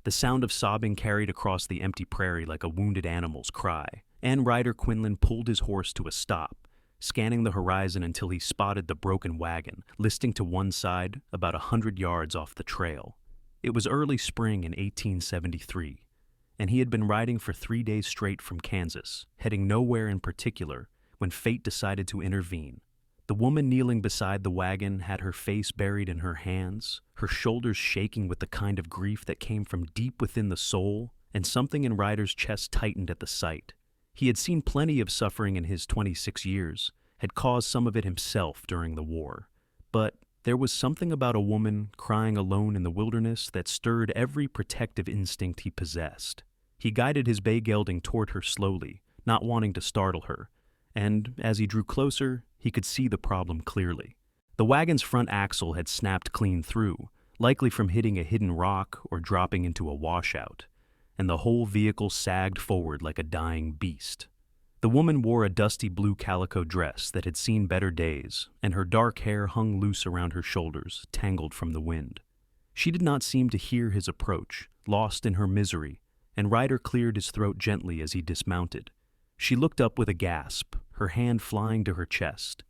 The sound of sobbing carried across the empty prairie like a wounded animal's cry, and Ryder Quinlan pulled his horse to a stop, scanning the horizon until he spotted the broken wagon, listing to one side about 100 yards off the trail. It was early spring in 1873, and he had been riding for 3 days straight from Kansas, heading nowhere in particular, when fate decided to intervene. The woman kneeling beside the wagon had her face buried in her hands, her shoulders shaking with the kind of grief that came from deep within the soul, and something in Ryder's chest tightened at the sight. He had seen plenty of suffering in his 26 years, had caused some of it himself during the war. But there was something about a woman crying alone in the wilderness that stirred every protective instinct he possessed. He guided his bay gelding toward her slowly, not wanting to startle her, and as he drew closer, he could see the problem clearly. The wagon's front axle had snapped clean through, likely from hitting a hidden rock or dropping into a washout, and the whole vehicle sagged forward like a dying beast. The woman wore a dusty blue calico dress that had seen better days, and her dark hair hung loose around her shoulders, tangled from the wind. She did not seem to hear his approach, lost in her misery, and Ryder cleared his throat gently as he dismounted. She looked up with a gasp, her hand flying to her chest,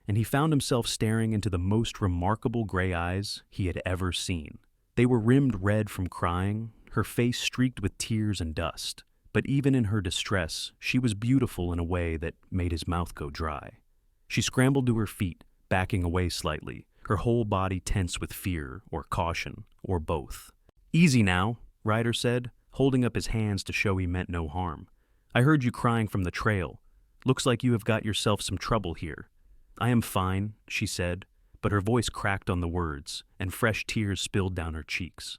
and he found himself staring into the most remarkable gray eyes he had ever seen. They were rimmed red from crying, her face streaked with tears and dust, but even in her distress, she was beautiful in a way that made his mouth go dry. She scrambled to her feet, backing away slightly, her whole body tense with fear or caution, or both. "Easy now," Ryder said, holding up his hands to show he meant no harm. "I heard you crying from the trail. Looks like you have got yourself some trouble here." "I am fine," she said, but her voice cracked on the words, and fresh tears spilled down her cheeks.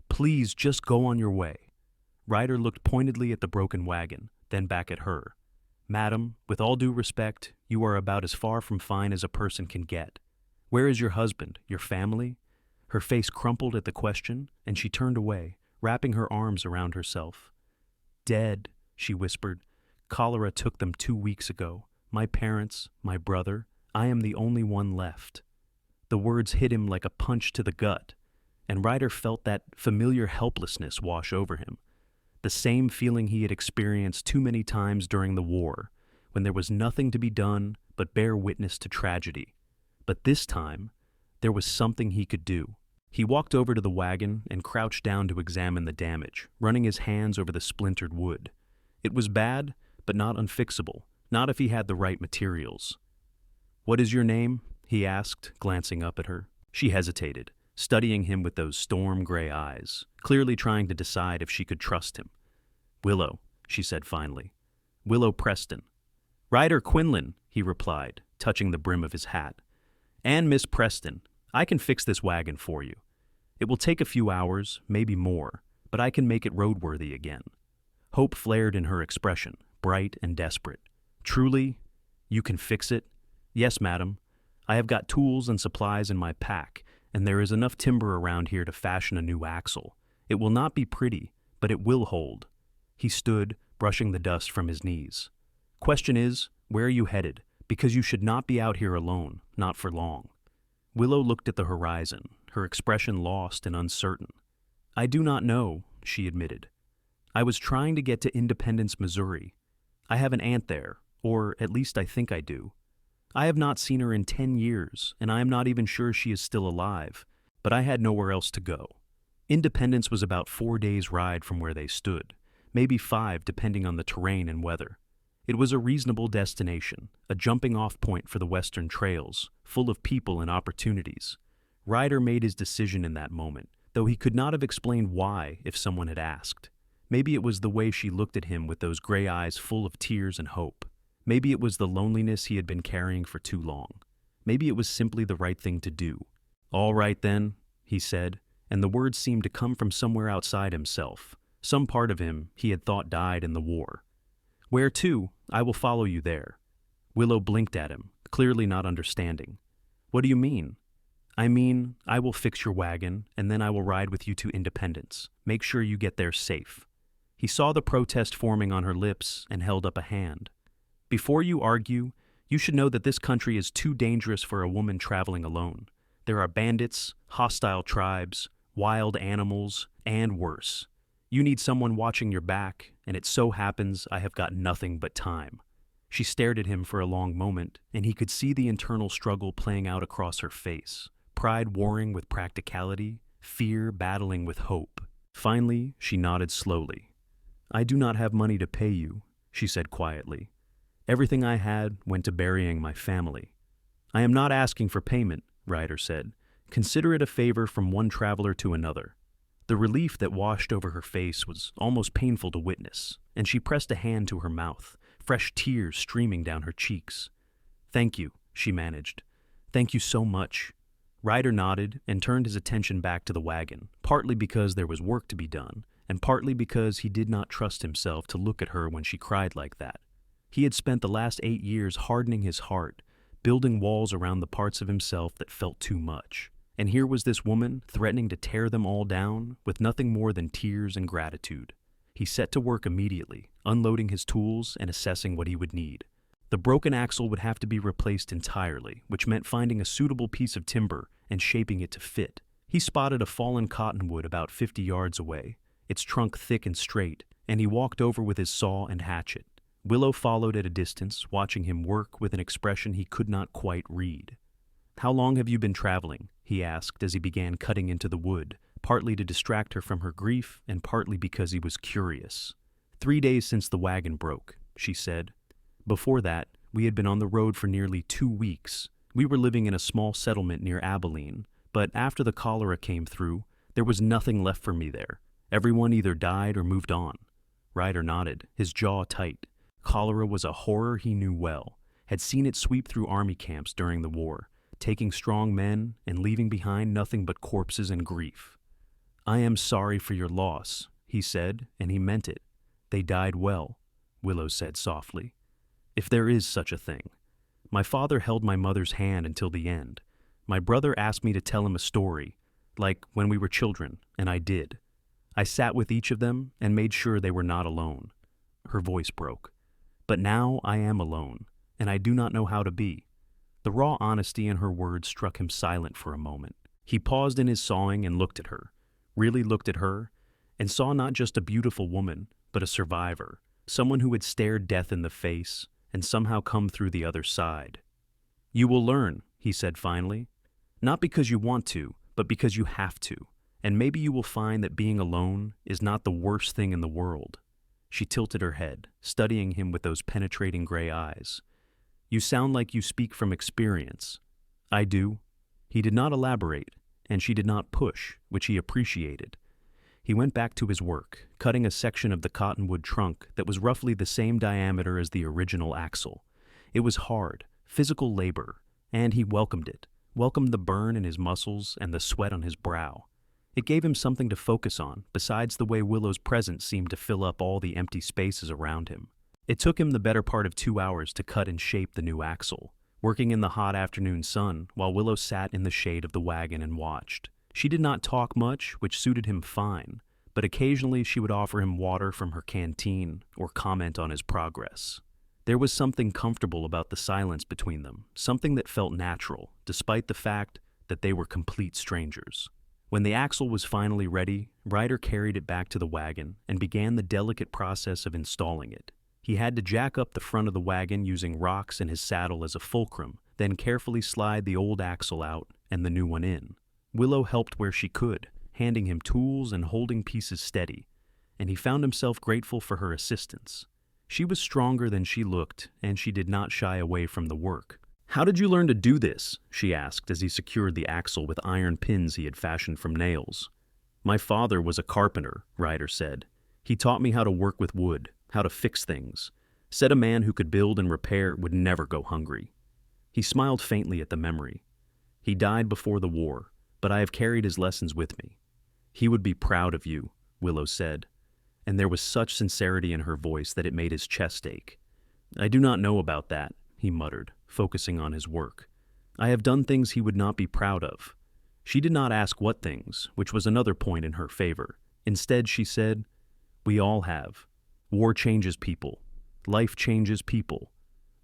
"Please, just go on your way." Ryder looked pointedly at the broken wagon, then back at her. "Madam, with all due respect, you are about as far from fine as a person can get. Where is your husband, your family?" Her face crumpled at the question, and she turned away, wrapping her arms around herself. "Dead," she whispered. "Cholera took them 2 weeks ago. My parents, my brother, I am the only one left." The words hit him like a punch to the gut, and Ryder felt that familiar helplessness wash over him. The same feeling he had experienced too many times during the war, when there was nothing to be done but bear witness to tragedy. But this time, there was something he could do. He walked over to the wagon and crouched down to examine the damage, running his hands over the splintered wood. It was bad, but not unfixable, not if he had the right materials. "What is your name?" he asked, glancing up at her. She hesitated, studying him with those storm-gray eyes, clearly trying to decide if she could trust him. "Willow," she said finally. "Willow Preston." "Ryder Quinlan," he replied, touching the brim of his hat. "And Miss Preston, I can fix this wagon for you. It will take a few hours, maybe more, but I can make it roadworthy again." Hope flared in her expression, bright and desperate. "Truly? You can fix it?" "Yes, madam. I have got tools and supplies in my pack, and there is enough timber around here to fashion a new axle. It will not be pretty, but it will hold." He stood, brushing the dust from his knees. "Question is, where are you headed? Because you should not be out here alone, not for long." Willow looked at the horizon, her expression lost and uncertain. "I do not know," she admitted. "I was trying to get to Independence, Missouri. I have an aunt there, or at least I think I do. I have not seen her in 10 years, and I am not even sure she is still alive, but I had nowhere else to go." Independence was about 4 days' ride from where they stood, maybe 5 depending on the terrain and weather. It was a reasonable destination, a jumping-off point for the western trails, full of people and opportunities. Ryder made his decision in that moment, though he could not have explained why if someone had asked. Maybe it was the way she looked at him with those gray eyes full of tears and hope. Maybe it was the loneliness he had been carrying for too long. Maybe it was simply the right thing to do. "All right then," he said, and the words seemed to come from somewhere outside himself, some part of him he had thought died in the war. "Where to? I will follow you there." Willow blinked at him, clearly not understanding. "What do you mean?" "I mean, I will fix your wagon, and then I will ride with you to Independence. Make sure you get there safe." He saw the protest forming on her lips and held up a hand. "Before you argue, you should know that this country is too dangerous for a woman traveling alone. There are bandits, hostile tribes, wild animals, and worse. You need someone watching your back, and it so happens I have got nothing but time." She stared at him for a long moment, and he could see the internal struggle playing out across her face, pride warring with practicality, fear battling with hope. Finally, she nodded slowly. "I do not have money to pay you," she said quietly. "Everything I had went to burying my family." "I am not asking for payment," Ryder said. "Consider it a favor from one traveler to another." The relief that washed over her face was almost painful to witness, and she pressed a hand to her mouth, fresh tears streaming down her cheeks. "Thank you," she managed. "Thank you so much." Ryder nodded and turned his attention back to the wagon, partly because there was work to be done, and partly because he did not trust himself to look at her when she cried like that. He had spent the last 8 years hardening his heart, building walls around the parts of himself that felt too much. And here was this woman threatening to tear them all down with nothing more than tears and gratitude. He set to work immediately, unloading his tools and assessing what he would need. The broken axle would have to be replaced entirely, which meant finding a suitable piece of timber and shaping it to fit. He spotted a fallen cottonwood about 50 yards away, its trunk thick and straight, and he walked over with his saw and hatchet. Willow followed at a distance, watching him work with an expression he could not quite read. "How long have you been traveling?" he asked as he began cutting into the wood, partly to distract her from her grief and partly because he was curious. 3 days since the wagon broke," she said. "Before that, we had been on the road for nearly 2 weeks. We were living in a small settlement near Abilene, but after the cholera came through, there was nothing left for me there. Everyone either died or moved on." Ryder nodded, his jaw tight. Cholera was a horror he knew well, had seen it sweep through army camps during the war, taking strong men and leaving behind nothing but corpses and grief. "I am sorry for your loss," he said, and he meant it. "They died well," Willow said softly. "If there is such a thing. My father held my mother's hand until the end. My brother asked me to tell him a story, like when we were children, and I did. I sat with each of them and made sure they were not alone." Her voice broke. "But now I am alone, and I do not know how to be." The raw honesty in her words struck him silent for a moment. He paused in his sawing and looked at her, really looked at her, and saw not just a beautiful woman, but a survivor, someone who had stared death in the face and somehow come through the other side. "You will learn," he said finally. "Not because you want to, but because you have to, and maybe you will find that being alone is not the worst thing in the world." She tilted her head, studying him with those penetrating gray eyes. "You sound like you speak from experience." "I do." He did not elaborate, and she did not push, which he appreciated. He went back to his work, cutting a section of the cottonwood trunk that was roughly the same diameter as the original axle. It was hard, physical labor, and he welcomed it, welcomed the burn in his muscles and the sweat on his brow. It gave him something to focus on, besides the way Willow's presence seemed to fill up all the empty spaces around him. It took him the better part of 2 hours to cut and shape the new axle, working in the hot afternoon sun while Willow sat in the shade of the wagon and watched. She did not talk much, which suited him fine, but occasionally she would offer him water from her canteen or comment on his progress. There was something comfortable about the silence between them, something that felt natural, despite the fact that they were complete strangers. When the axle was finally ready, Ryder carried it back to the wagon and began the delicate process of installing it. He had to jack up the front of the wagon using rocks in his saddle as a fulcrum, then carefully slide the old axle out and the new one in. Willow helped where she could, handing him tools and holding pieces steady, and he found himself grateful for her assistance. She was stronger than she looked, and she did not shy away from the work. "How did you learn to do this?" she asked as he secured the axle with iron pins he had fashioned from nails. "My father was a carpenter," Ryder said. "He taught me how to work with wood, how to fix things. Said a man who could build and repair would never go hungry." He smiled faintly at the memory. "He died before the war, but I have carried his lessons with me." "He would be proud of you," Willow said, and there was such sincerity in her voice that it made his chest ache. "I do not know about that," he muttered, focusing on his work. "I have done things he would not be proud of." She did not ask what things, which was another point in her favor. Instead, she said, "We all have. War changes people. Life changes people.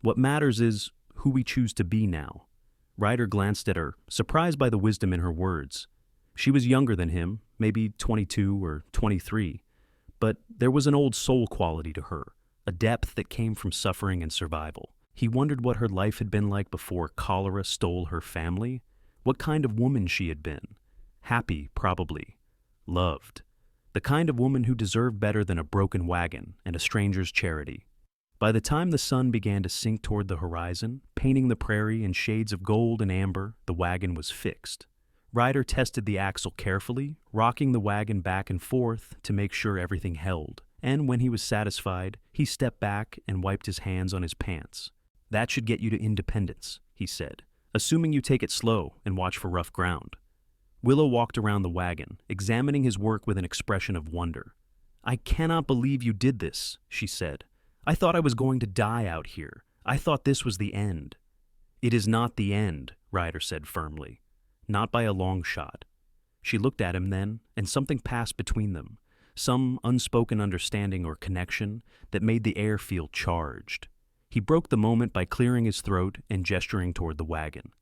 What matters is who we choose to be now." Ryder glanced at her, surprised by the wisdom in her words. She was younger than him, maybe 22 or 23, But there was an old soul quality to her, a depth that came from suffering and survival. He wondered what her life had been like before cholera stole her family, what kind of woman she had been. Happy, probably. Loved. The kind of woman who deserved better than a broken wagon and a stranger's charity. By the time the sun began to sink toward the horizon, painting the prairie in shades of gold and amber, the wagon was fixed. Ryder tested the axle carefully, rocking the wagon back and forth to make sure everything held, and when he was satisfied, he stepped back and wiped his hands on his pants. "That should get you to independence," he said, "assuming you take it slow and watch for rough ground." Willow walked around the wagon, examining his work with an expression of wonder. "I cannot believe you did this," she said. "I thought I was going to die out here. I thought this was the end." "It is not the end," Ryder said firmly. "Not by a long shot." She looked at him then, and something passed between them, some unspoken understanding or connection that made the air feel charged. He broke the moment by clearing his throat and gesturing toward the wagon.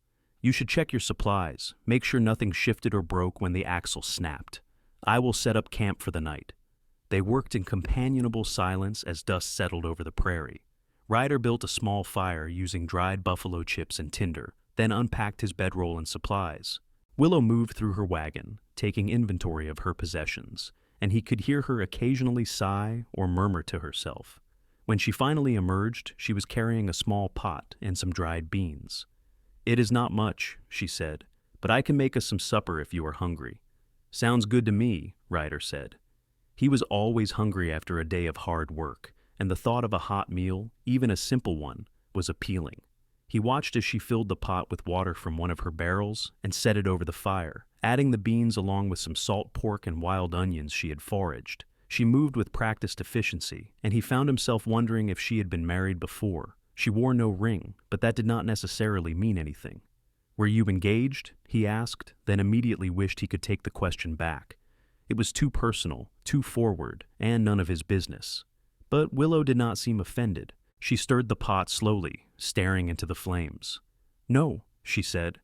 "You should check your supplies, make sure nothing shifted or broke when the axle snapped. I will set up camp for the night." They worked in companionable silence as dust settled over the prairie. Ryder built a small fire using dried buffalo chips and tinder, then unpacked his bedroll and supplies. Willow moved through her wagon, taking inventory of her possessions, and he could hear her occasionally sigh or murmur to herself. When she finally emerged, she was carrying a small pot and some dried beans. "It is not much," she said, "but I can make us some supper if you are hungry." "Sounds good to me," Ryder said. He was always hungry after a day of hard work, and the thought of a hot meal, even a simple one, was appealing. He watched as she filled the pot with water from one of her barrels and set it over the fire, adding the beans along with some salt pork and wild onions she had foraged. She moved with practiced efficiency, and he found himself wondering if she had been married before. She wore no ring, but that did not necessarily mean anything. "Were you engaged?" he asked, then immediately wished he could take the question back. It was too personal, too forward, and none of his business. But Willow did not seem offended. She stirred the pot slowly, staring into the flames. "No," she said.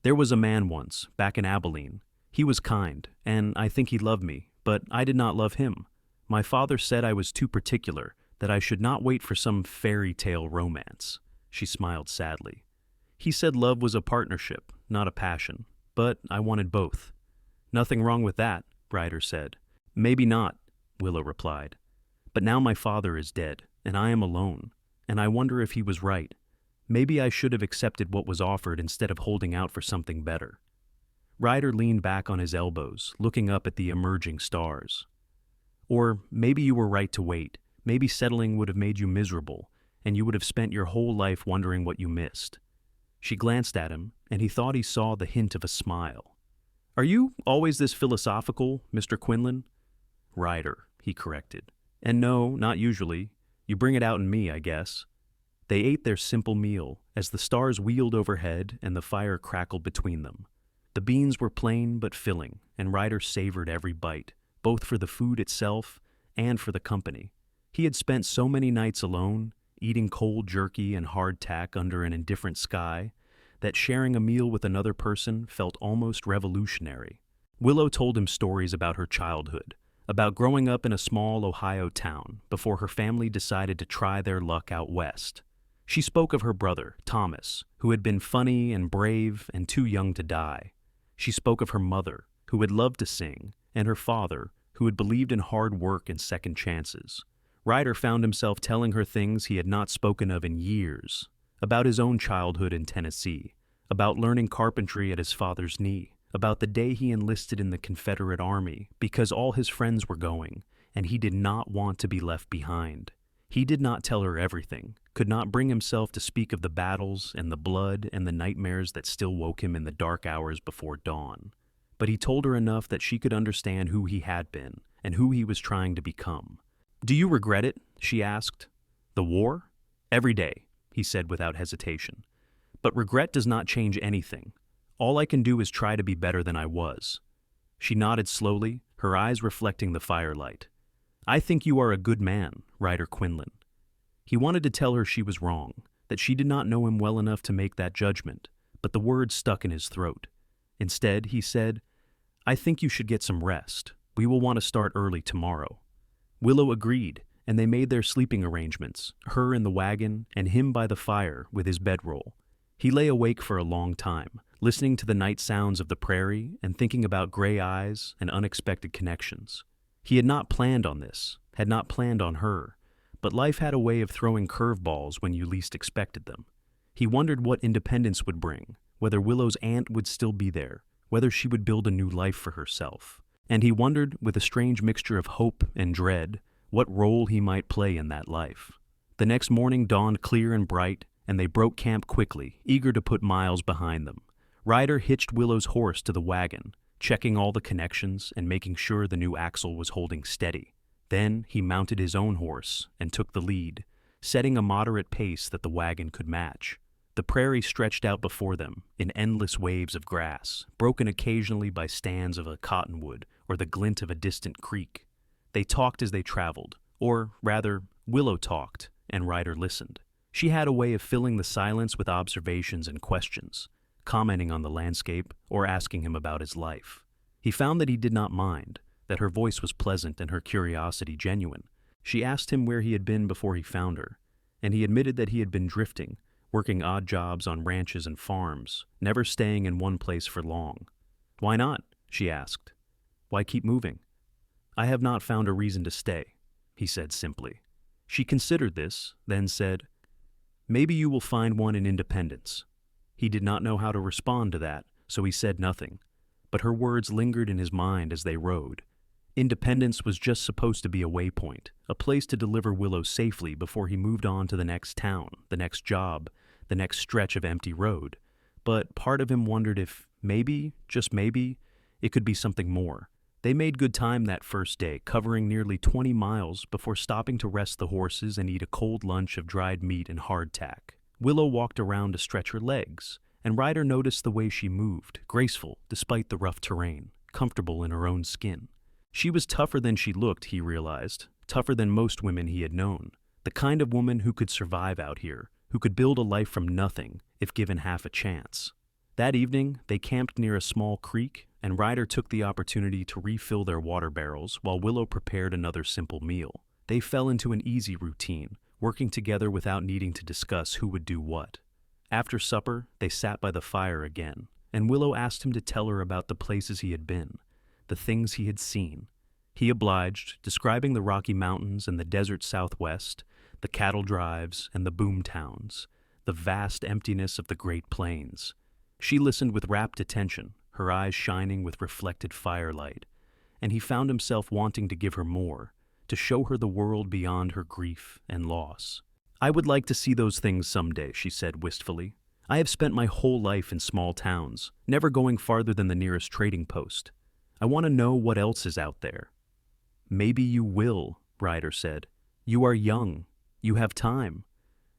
"There was a man once, back in Abilene. He was kind, and I think he loved me, but I did not love him. My father said I was too particular, that I should not wait for some fairy tale romance." She smiled sadly. "He said love was a partnership, not a passion, but I wanted both." "Nothing wrong with that," Ryder said. "Maybe not," Willow replied. "But now my father is dead, and I am alone, and I wonder if he was right. Maybe I should have accepted what was offered instead of holding out for something better." Ryder leaned back on his elbows, looking up at the emerging stars. "Or maybe you were right to wait. Maybe settling would have made you miserable, and you would have spent your whole life wondering what you missed." She glanced at him, and he thought he saw the hint of a smile. "Are you always this philosophical, Mr. Quinlan?" "Ryder," he corrected. "And no, not usually. You bring it out in me, I guess." They ate their simple meal as the stars wheeled overhead and the fire crackled between them. The beans were plain but filling, and Ryder savored every bite, both for the food itself and for the company. He had spent so many nights alone, eating cold jerky and hardtack under an indifferent sky, that sharing a meal with another person felt almost revolutionary. Willow told him stories about her childhood, about growing up in a small Ohio town before her family decided to try their luck out west. She spoke of her brother, Thomas, who had been funny and brave and too young to die. She spoke of her mother, who had loved to sing, and her father, who had believed in hard work and second chances. Ryder found himself telling her things he had not spoken of in years, about his own childhood in Tennessee, about learning carpentry at his father's knee, about the day he enlisted in the Confederate Army because all his friends were going, and he did not want to be left behind. He did not tell her everything, could not bring himself to speak of the battles and the blood and the nightmares that still woke him in the dark hours before dawn. But he told her enough that she could understand who he had been and who he was trying to become. "Do you regret it?" she asked. "The war?" "Every day," he said without hesitation. "But regret does not change anything. All I can do is try to be better than I was." She nodded slowly, her eyes reflecting the firelight. "I think you are a good man, Ryder Quinlan." He wanted to tell her she was wrong, that she did not know him well enough to make that judgment, but the words stuck in his throat. Instead, he said, "I think you should get some rest. We will want to start early tomorrow." Willow agreed, and they made their sleeping arrangements, her in the wagon and him by the fire with his bedroll. He lay awake for a long time, listening to the night sounds of the prairie and thinking about gray eyes and unexpected connections. He had not planned on this, had not planned on her, but life had a way of throwing curveballs when you least expected them. He wondered what independence would bring, whether Willow's aunt would still be there, whether she would build a new life for herself. And he wondered, with a strange mixture of hope and dread, what role he might play in that life. The next morning dawned clear and bright, and they broke camp quickly, eager to put miles behind them. Ryder hitched Willow's horse to the wagon, checking all the connections and making sure the new axle was holding steady. Then he mounted his own horse and took the lead, setting a moderate pace that the wagon could match. The prairie stretched out before them in endless waves of grass, broken occasionally by stands of a cottonwood or the glint of a distant creek. They talked as they traveled, or rather, Willow talked, and Ryder listened. She had a way of filling the silence with observations and questions, commenting on the landscape or asking him about his life. He found that he did not mind, that her voice was pleasant and her curiosity genuine. She asked him where he had been before he found her, and he admitted that he had been drifting, working odd jobs on ranches and farms, never staying in one place for long. "Why not?" she asked. "Why keep moving?" "I have not found a reason to stay," he said simply. She considered this, then said, "Maybe you will find one in independence." He did not know how to respond to that, so he said nothing, but her words lingered in his mind as they rode. Independence was just supposed to be a waypoint, a place to deliver Willow safely before he moved on to the next town, the next job, the next stretch of empty road. But part of him wondered if maybe, just maybe, it could be something more. They made good time that first day, covering nearly 20 miles before stopping to rest the horses and eat a cold lunch of dried meat and hardtack. Willow walked around to stretch her legs, and Ryder noticed the way she moved, graceful despite the rough terrain, comfortable in her own skin. She was tougher than she looked, he realized, tougher than most women he had known, the kind of woman who could survive out here, who could build a life from nothing if given half a chance. That evening, they camped near a small creek, and Ryder took the opportunity to refill their water barrels while Willow prepared another simple meal. They fell into an easy routine, working together without needing to discuss who would do what. After supper, they sat by the fire again, and Willow asked him to tell her about the places he had been, the things he had seen. He obliged, describing the Rocky Mountains and the desert Southwest, the cattle drives and the boom towns, the vast emptiness of the Great Plains. She listened with rapt attention, her eyes shining with reflected firelight, and he found himself wanting to give her more, to show her the world beyond her grief and loss. "I would like to see those things someday," she said wistfully. "I have spent my whole life in small towns, never going farther than the nearest trading post. I want to know what else is out there." "Maybe you will," Ryder said. "You are young. You have time."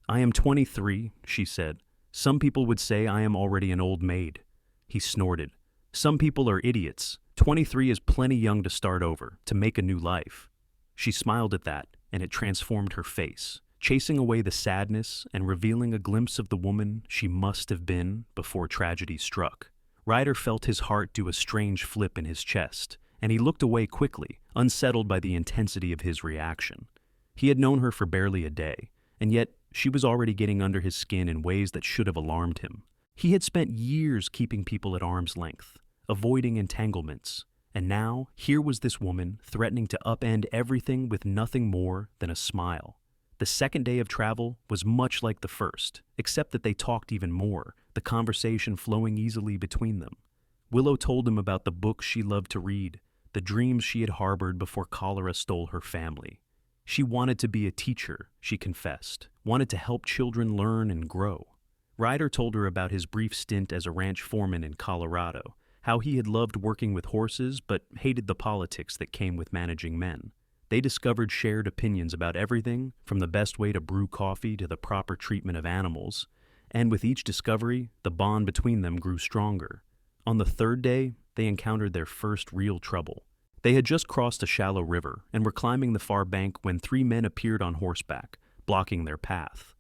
"I am 23, she said. "Some people would say I am already an old maid." He snorted. "Some people are idiots. 23 is plenty young to start over, to make a new life." She smiled at that, and it transformed her face, chasing away the sadness and revealing a glimpse of the woman she must have been before tragedy struck. Ryder felt his heart do a strange flip in his chest, and he looked away quickly, unsettled by the intensity of his reaction. He had known her for barely a day, and yet she was already getting under his skin in ways that should have alarmed him. He had spent years keeping people at arm's length, avoiding entanglements, and now here was this woman threatening to upend everything with nothing more than a smile. The second day of travel was much like the first, except that they talked even more, the conversation flowing easily between them. Willow told him about the books she loved to read, the dreams she had harbored before cholera stole her family. She wanted to be a teacher, she confessed, wanted to help children learn and grow. Ryder told her about his brief stint as a ranch foreman in Colorado, how he had loved working with horses but hated the politics that came with managing men. They discovered shared opinions about everything from the best way to brew coffee to the proper treatment of animals, and with each discovery, the bond between them grew stronger. On the third day, they encountered their first real trouble. They had just crossed a shallow river and were climbing the far bank when 3 men appeared on horseback, blocking their path.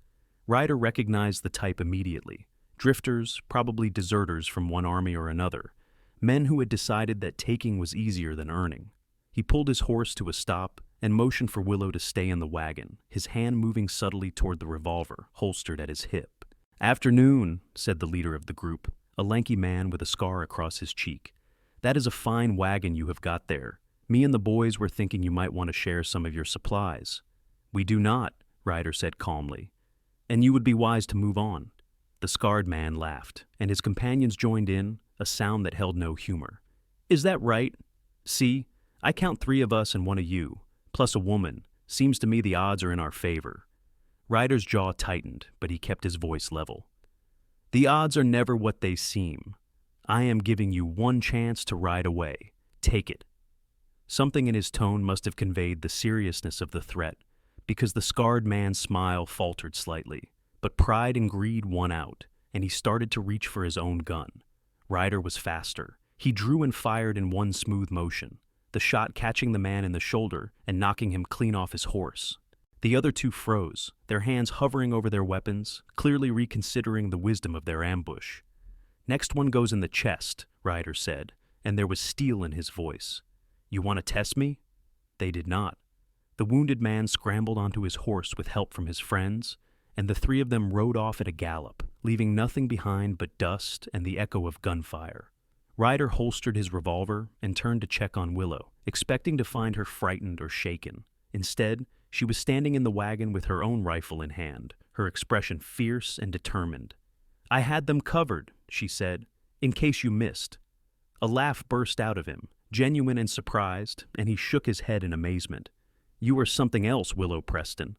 Ryder recognized the type immediately. Drifters, probably deserters from one army or another, men who had decided that taking was easier than earning. He pulled his horse to a stop and motioned for Willow to stay in the wagon, his hand moving subtly toward the revolver, holstered at his hip. "Afternoon," said the leader of the group, a lanky man with a scar across his cheek. "That is a fine wagon you have got there. Me and the boys were thinking you might want to share some of your supplies." "We do not," Ryder said calmly. "And you would be wise to move on." The scarred man laughed, and his companions joined in, a sound that held no humor. "Is that right? See, I count 3 of us and 1 of you, plus a woman. Seems to me the odds are in our favor." Ryder's jaw tightened, but he kept his voice level. "The odds are never what they seem. I am giving you 1 chance to ride away. Take it." Something in his tone must have conveyed the seriousness of the threat, because the scarred man's smile faltered slightly. But pride and greed won out, and he started to reach for his own gun. Ryder was faster. He drew and fired in one smooth motion, the shot catching the man in the shoulder and knocking him clean off his horse. The other 2 froze, their hands hovering over their weapons, clearly reconsidering the wisdom of their ambush. "Next one goes in the chest," Ryder said, and there was steel in his voice. "You want to test me?" They did not. The wounded man scrambled onto his horse with help from his friends, and the 3 of them rode off at a gallop, leaving nothing behind but dust and the echo of gunfire. Ryder holstered his revolver and turned to check on Willow, expecting to find her frightened or shaken. Instead, she was standing in the wagon with her own rifle in hand, her expression fierce and determined. "I had them covered," she said, "in case you missed." A laugh burst out of him, genuine and surprised, and he shook his head in amazement. "You are something else, Willow Preston."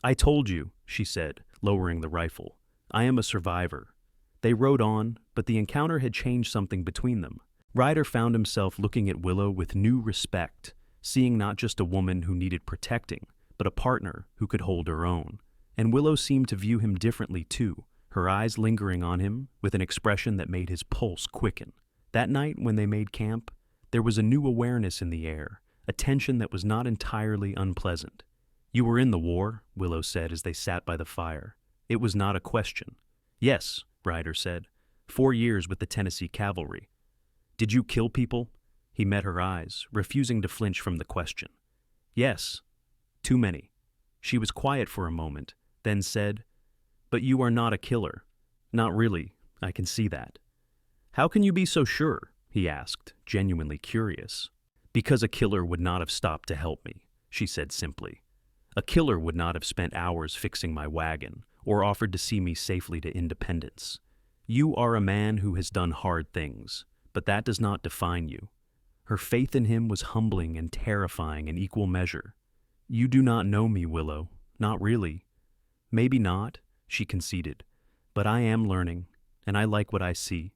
"I told you," she said, lowering the rifle. "I am a survivor." They rode on, but the encounter had changed something between them. Ryder found himself looking at Willow with new respect, seeing not just a woman who needed protecting, but a partner who could hold her own. And Willow seemed to view him differently too, her eyes lingering on him with an expression that made his pulse quicken. That night when they made camp, there was a new awareness in the air, a tension that was not entirely unpleasant. "You were in the war," Willow said as they sat by the fire. It was not a question. "Yes," Ryder said. 4 years with the Tennessee Cavalry." "Did you kill people?" He met her eyes, refusing to flinch from the question. "Yes. Too many." She was quiet for a moment, then said, "But you are not a killer." "Not really. I can see that." "How can you be so sure?" he asked, genuinely curious. "Because a killer would not have stopped to help me," she said simply. "A killer would not have spent hours fixing my wagon or offered to see me safely to independence. You are a man who has done hard things, but that does not define you." Her faith in him was humbling and terrifying in equal measure. "You do not know me, Willow. Not really." "Maybe not," she conceded, "but I am learning, and I like what I see."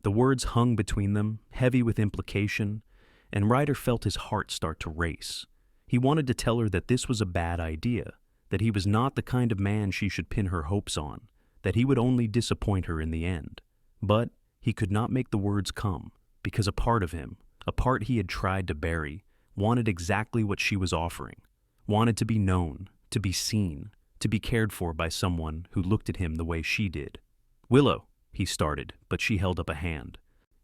The words hung between them, heavy with implication, and Ryder felt his heart start to race. He wanted to tell her that this was a bad idea, that he was not the kind of man she should pin her hopes on, that he would only disappoint her in the end. But he could not make the words come, because a part of him, a part he had tried to bury, wanted exactly what she was offering, wanted to be known, to be seen, to be cared for by someone who looked at him the way she did. "Willow," he started, but she held up a hand.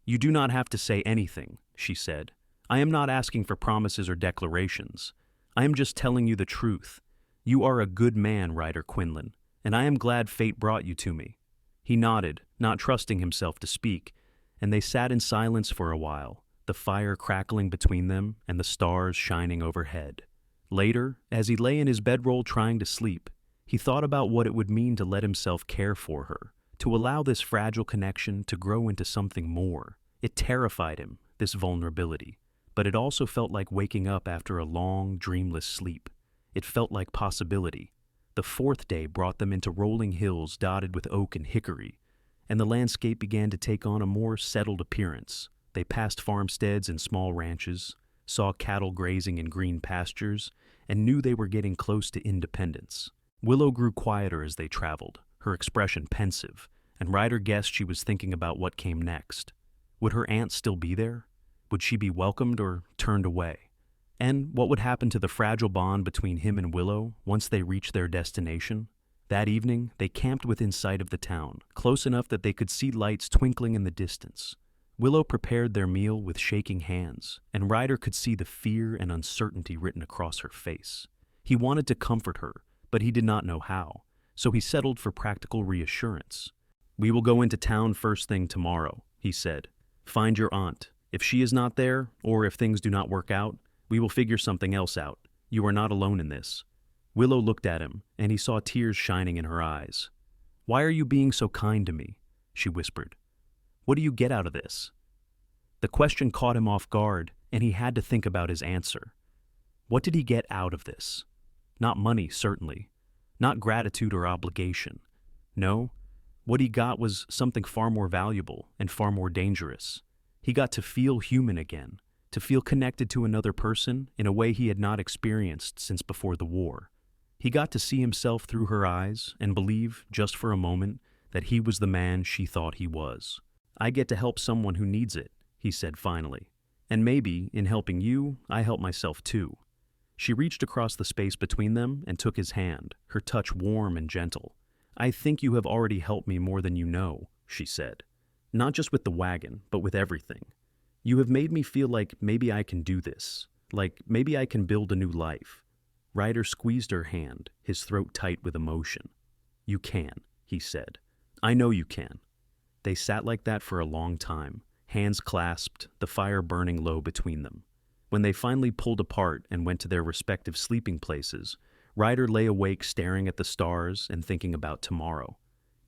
"You do not have to say anything," she said. "I am not asking for promises or declarations. I am just telling you the truth. You are a good man, Ryder Quinlan, and I am glad fate brought you to me." He nodded, not trusting himself to speak, and they sat in silence for a while, the fire crackling between them and the stars shining overhead. Later, as he lay in his bedroll trying to sleep, he thought about what it would mean to let himself care for her, to allow this fragile connection to grow into something more. It terrified him, this vulnerability, but it also felt like waking up after a long, dreamless sleep. It felt like possibility. The 4th day brought them into rolling hills dotted with oak and hickory, and the landscape began to take on a more settled appearance. They passed farmsteads and small ranches, saw cattle grazing in green pastures, and knew they were getting close to independence. Willow grew quieter as they traveled, her expression pensive, and Ryder guessed she was thinking about what came next. Would her aunt still be there? Would she be welcomed or turned away? And what would happen to the fragile bond between him and Willow once they reached their destination? That evening, they camped within sight of the town, close enough that they could see lights twinkling in the distance. Willow prepared their meal with shaking hands, and Ryder could see the fear and uncertainty written across her face. He wanted to comfort her, but he did not know how, so he settled for practical reassurance. "We will go into town first thing tomorrow," he said. "Find your aunt. If she is not there, or if things do not work out, we will figure something else out. You are not alone in this." Willow looked at him, and he saw tears shining in her eyes. "Why are you being so kind to me?" she whispered. "What do you get out of this?" The question caught him off guard, and he had to think about his answer. What did he get out of this? Not money, certainly. Not gratitude or obligation. No, what he got was something far more valuable and far more dangerous. He got to feel human again, to feel connected to another person in a way he had not experienced since before the war. He got to see himself through her eyes and believe, just for a moment, that he was the man she thought he was. "I get to help someone who needs it," he said finally. "And maybe, in helping you, I help myself too." She reached across the space between them and took his hand, her touch warm and gentle. "I think you have already helped me more than you know," she said. "Not just with the wagon, but with everything. You have made me feel like maybe I can do this, like maybe I can build a new life." Ryder squeezed her hand, his throat tight with emotion. "You can," he said. "I know you can." They sat like that for a long time, hands clasped, the fire burning low between them. When they finally pulled apart and went to their respective sleeping places, Ryder lay awake staring at the stars and thinking about tomorrow.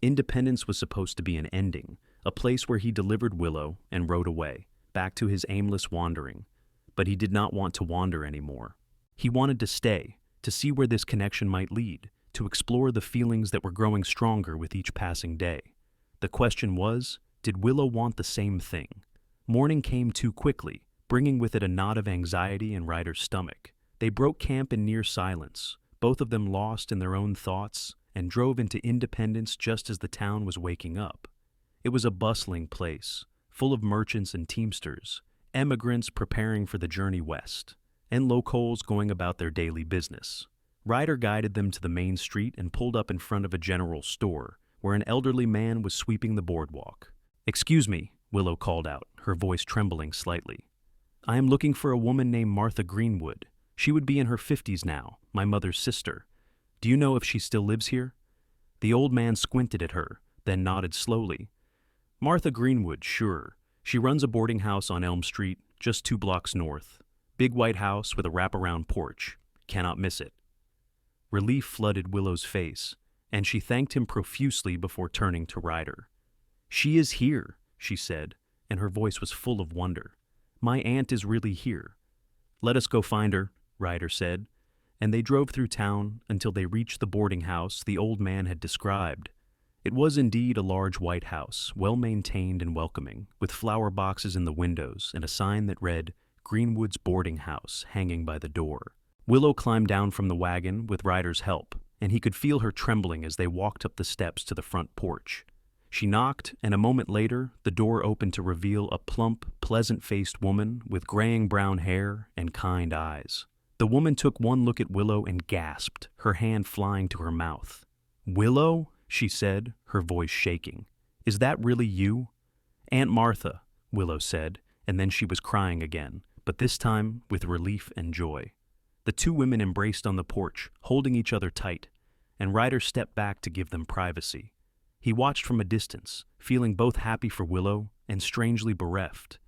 Independence was supposed to be an ending, a place where he delivered Willow and rode away, back to his aimless wandering. But he did not want to wander anymore. He wanted to stay, to see where this connection might lead, to explore the feelings that were growing stronger with each passing day. The question was, did Willow want the same thing? Morning came too quickly, bringing with it a knot of anxiety in Ryder's stomach. They broke camp in near silence, both of them lost in their own thoughts, and drove into Independence just as the town was waking up. It was a bustling place, full of merchants and teamsters, emigrants preparing for the journey west, and locals going about their daily business. Ryder guided them to the main street and pulled up in front of a general store, where an elderly man was sweeping the boardwalk. "Excuse me," Willow called out, her voice trembling slightly. "I am looking for a woman named Martha Greenwood. She would be in her 50s now, my mother's sister. Do you know if she still lives here?" The old man squinted at her, then nodded slowly. "Martha Greenwood, sure. She runs a boarding house on Elm Street, just 2 blocks north. Big white house with a wraparound porch. Cannot miss it." Relief flooded Willow's face, and she thanked him profusely before turning to Ryder. "She is here," she said, and her voice was full of wonder. "My aunt is really here." "Let us go find her," Ryder said, and they drove through town until they reached the boarding house the old man had described. It was indeed a large white house, well-maintained and welcoming, with flower boxes in the windows and a sign that read, "Greenwood's Boarding House," hanging by the door. Willow climbed down from the wagon with Ryder's help, and he could feel her trembling as they walked up the steps to the front porch. She knocked, and a moment later, the door opened to reveal a plump, pleasant-faced woman with graying brown hair and kind eyes. The woman took one look at Willow and gasped, her hand flying to her mouth. "Willow?" she said, her voice shaking. "Is that really you?" "Aunt Martha," Willow said, and then she was crying again, but this time with relief and joy. The two women embraced on the porch, holding each other tight, and Ryder stepped back to give them privacy. He watched from a distance, feeling both happy for Willow and strangely bereft.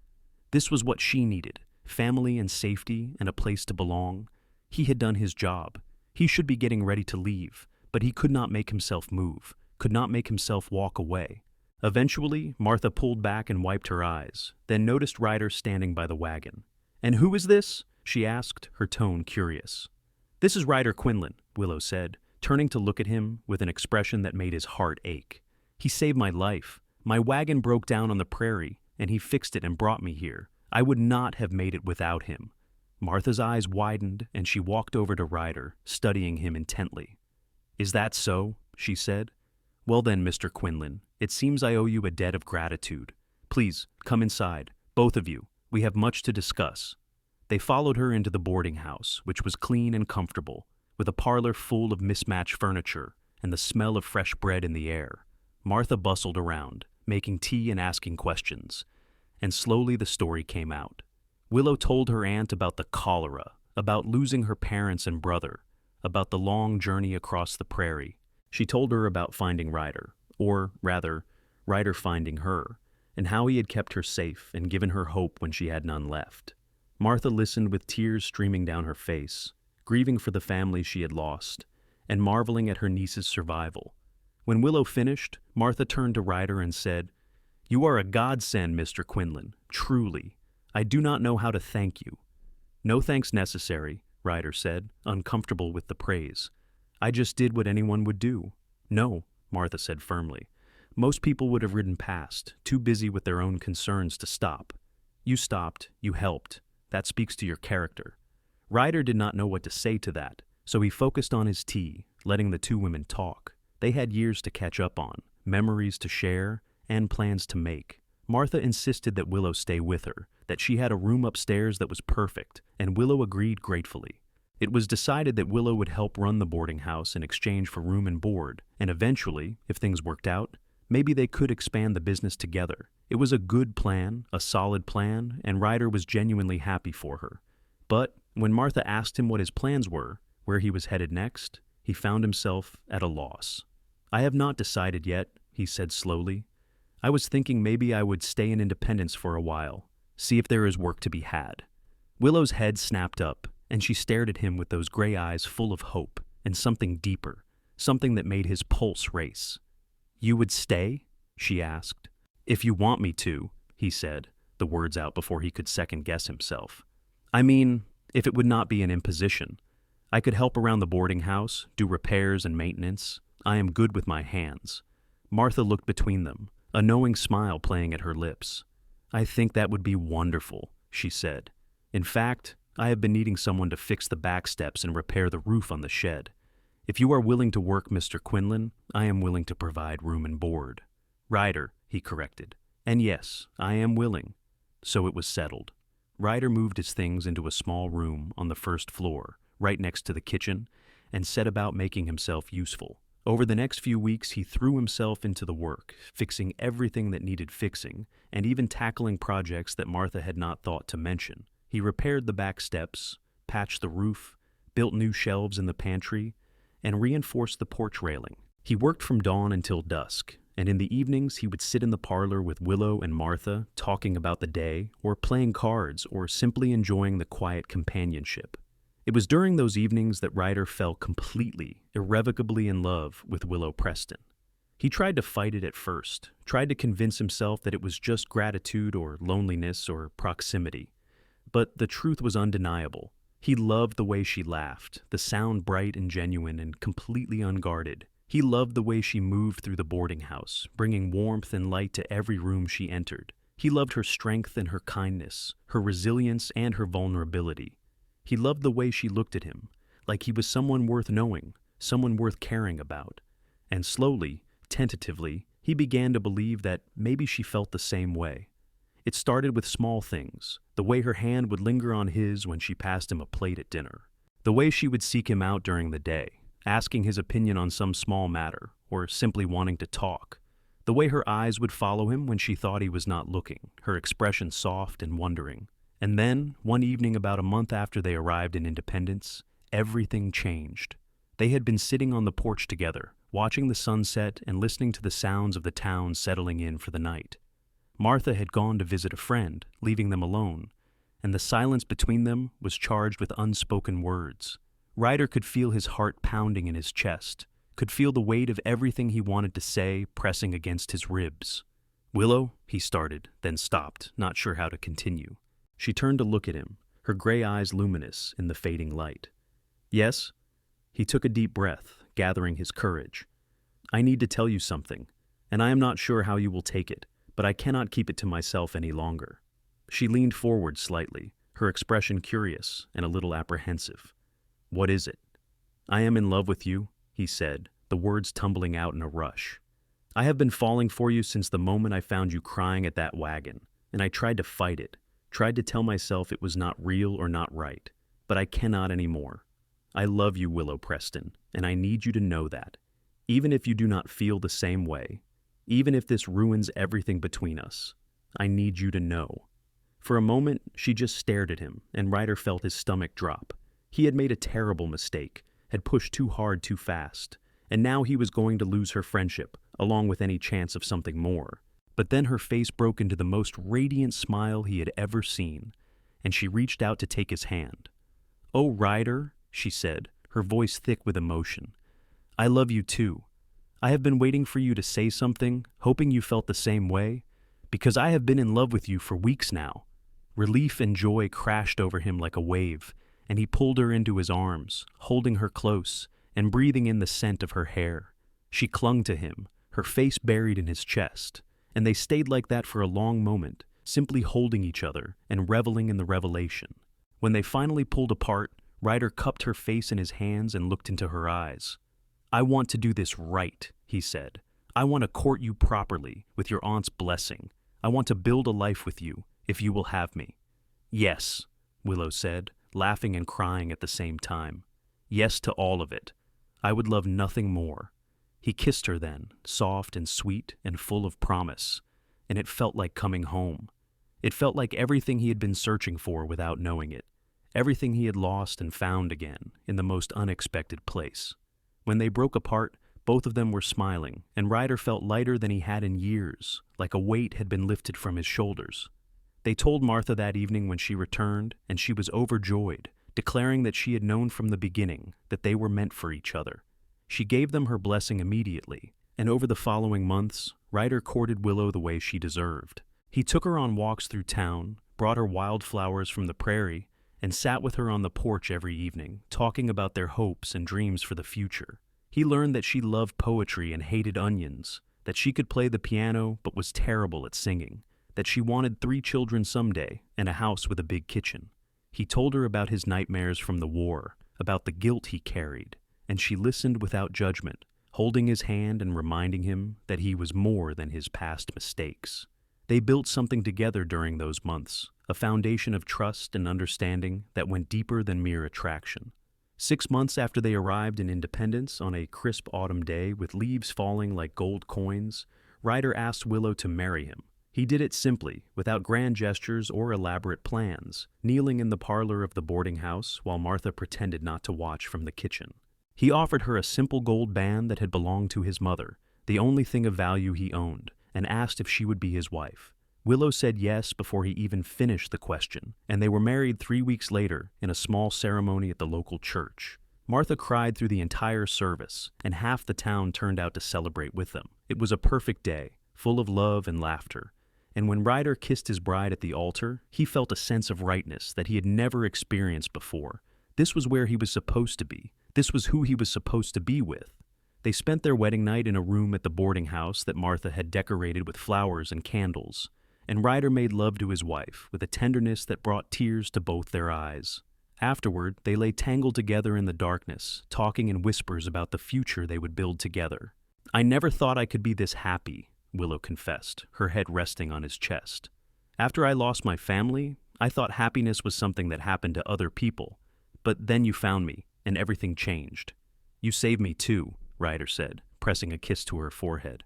This was what she needed, family and safety and a place to belong. He had done his job. He should be getting ready to leave, but he could not make himself move, could not make himself walk away. Eventually, Martha pulled back and wiped her eyes, then noticed Ryder standing by the wagon. "And who is this?" she asked, her tone curious. "This is Ryder Quinlan," Willow said, turning to look at him with an expression that made his heart ache. "He saved my life. My wagon broke down on the prairie, and he fixed it and brought me here. I would not have made it without him." Martha's eyes widened, and she walked over to Ryder, studying him intently. "Is that so?" she said. "Well then, Mr. Quinlan, it seems I owe you a debt of gratitude. Please, come inside, both of you. We have much to discuss." They followed her into the boarding house, which was clean and comfortable, with a parlor full of mismatched furniture and the smell of fresh bread in the air. Martha bustled around, making tea and asking questions, and slowly the story came out. Willow told her aunt about the cholera, about losing her parents and brother, about the long journey across the prairie. She told her about finding Ryder, or rather, Ryder finding her, and how he had kept her safe and given her hope when she had none left. Martha listened with tears streaming down her face, grieving for the family she had lost, and marveling at her niece's survival. When Willow finished, Martha turned to Ryder and said, "You are a godsend, Mr. Quinlan, truly. I do not know how to thank you." "No thanks necessary," Ryder said, uncomfortable with the praise. "I just did what anyone would do." "No," Martha said firmly. "Most people would have ridden past, too busy with their own concerns to stop. You stopped, you helped. That speaks to your character." Ryder did not know what to say to that, so he focused on his tea, letting the two women talk. They had years to catch up on, memories to share, and plans to make. Martha insisted that Willow stay with her, that she had a room upstairs that was perfect, and Willow agreed gratefully. It was decided that Willow would help run the boarding house in exchange for room and board, and eventually, if things worked out, maybe they could expand the business together. It was a good plan, a solid plan, and Ryder was genuinely happy for her. But when Martha asked him what his plans were, where he was headed next, he found himself at a loss. "I have not decided yet," he said slowly. "I was thinking maybe I would stay in Independence for a while, see if there is work to be had." Willow's head snapped up, and she stared at him with those gray eyes full of hope and something deeper, something that made his pulse race. "You would stay?" she asked. "If you want me to," he said, the words out before he could second-guess himself. "I mean, if it would not be an imposition. I could help around the boarding house, do repairs and maintenance. I am good with my hands." Martha looked between them, a knowing smile playing at her lips. "I think that would be wonderful," she said. "In fact, I have been needing someone to fix the back steps and repair the roof on the shed. If you are willing to work, Mr. Quinlan, I am willing to provide room and board." "Ryder," he corrected. "And yes, I am willing." So it was settled. Ryder moved his things into a small room on the first floor, right next to the kitchen, and set about making himself useful. Over the next few weeks, he threw himself into the work, fixing everything that needed fixing, and even tackling projects that Martha had not thought to mention. He repaired the back steps, patched the roof, built new shelves in the pantry, and reinforced the porch railing. He worked from dawn until dusk, and in the evenings he would sit in the parlor with Willow and Martha, talking about the day, or playing cards, or simply enjoying the quiet companionship. It was during those evenings that Ryder fell completely, irrevocably in love with Willow Preston. He tried to fight it at first, tried to convince himself that it was just gratitude or loneliness or proximity. But the truth was undeniable. He loved the way she laughed, the sound bright and genuine and completely unguarded. He loved the way she moved through the boarding house, bringing warmth and light to every room she entered. He loved her strength and her kindness, her resilience and her vulnerability. He loved the way she looked at him, like he was someone worth knowing, someone worth caring about. And slowly, tentatively, he began to believe that maybe she felt the same way. It started with small things, the way her hand would linger on his when she passed him a plate at dinner, the way she would seek him out during the day, asking his opinion on some small matter, or simply wanting to talk, the way her eyes would follow him when she thought he was not looking, her expression soft and wondering. And then, one evening about a month after they arrived in Independence, everything changed. They had been sitting on the porch together, watching the sunset and listening to the sounds of the town settling in for the night. Martha had gone to visit a friend, leaving them alone, and the silence between them was charged with unspoken words. Ryder could feel his heart pounding in his chest, could feel the weight of everything he wanted to say pressing against his ribs. "Willow," he started, then stopped, not sure how to continue. She turned to look at him, her gray eyes luminous in the fading light. "Yes?" He took a deep breath, gathering his courage. "I need to tell you something, and I am not sure how you will take it, but I cannot keep it to myself any longer." She leaned forward slightly, her expression curious and a little apprehensive. "What is it?" "I am in love with you," he said, the words tumbling out in a rush. "I have been falling for you since the moment I found you crying at that wagon, and I tried to fight it, tried to tell myself it was not real or not right, but I cannot anymore. I love you, Willow Preston, and I need you to know that. Even if you do not feel the same way, even if this ruins everything between us, I need you to know." For a moment, she just stared at him, and Ryder felt his stomach drop. He had made a terrible mistake, had pushed too hard too fast, and now he was going to lose her friendship, along with any chance of something more. But then her face broke into the most radiant smile he had ever seen, and she reached out to take his hand. "Oh, Ryder," she said, her voice thick with emotion. "I love you too. I have been waiting for you to say something, hoping you felt the same way, because I have been in love with you for weeks now." Relief and joy crashed over him like a wave, and he pulled her into his arms, holding her close and breathing in the scent of her hair. She clung to him, her face buried in his chest, and they stayed like that for a long moment, simply holding each other and reveling in the revelation. When they finally pulled apart, Ryder cupped her face in his hands and looked into her eyes. "I want to do this right," he said. "I want to court you properly, with your aunt's blessing. I want to build a life with you, if you will have me." "Yes," Willow said, laughing and crying at the same time. "Yes to all of it. I would love nothing more." He kissed her then, soft and sweet and full of promise, and it felt like coming home. It felt like everything he had been searching for without knowing it, everything he had lost and found again in the most unexpected place. When they broke apart, both of them were smiling, and Ryder felt lighter than he had in years, like a weight had been lifted from his shoulders. They told Martha that evening when she returned, and she was overjoyed, declaring that she had known from the beginning that they were meant for each other. She gave them her blessing immediately, and over the following months, Ryder courted Willow the way she deserved. He took her on walks through town, brought her wildflowers from the prairie, and sat with her on the porch every evening, talking about their hopes and dreams for the future. He learned that she loved poetry and hated onions, that she could play the piano but was terrible at singing, that she wanted 3 children someday and a house with a big kitchen. He told her about his nightmares from the war, about the guilt he carried, and she listened without judgment, holding his hand and reminding him that he was more than his past mistakes. They built something together during those months, a foundation of trust and understanding that went deeper than mere attraction. 6 months after they arrived in Independence on a crisp autumn day with leaves falling like gold coins, Ryder asked Willow to marry him. He did it simply, without grand gestures or elaborate plans, kneeling in the parlor of the boarding house while Martha pretended not to watch from the kitchen. He offered her a simple gold band that had belonged to his mother, the only thing of value he owned, and asked if she would be his wife. Willow said yes before he even finished the question, and they were married 3 weeks later in a small ceremony at the local church. Martha cried through the entire service, and half the town turned out to celebrate with them. It was a perfect day, full of love and laughter. And when Ryder kissed his bride at the altar, he felt a sense of rightness that he had never experienced before. This was where he was supposed to be. This was who he was supposed to be with. They spent their wedding night in a room at the boarding house that Martha had decorated with flowers and candles, and Ryder made love to his wife with a tenderness that brought tears to both their eyes. Afterward, they lay tangled together in the darkness, talking in whispers about the future they would build together. "I never thought I could be this happy," Willow confessed, her head resting on his chest. "After I lost my family, I thought happiness was something that happened to other people. But then you found me, and everything changed." "You saved me too," Ryder said, pressing a kiss to her forehead.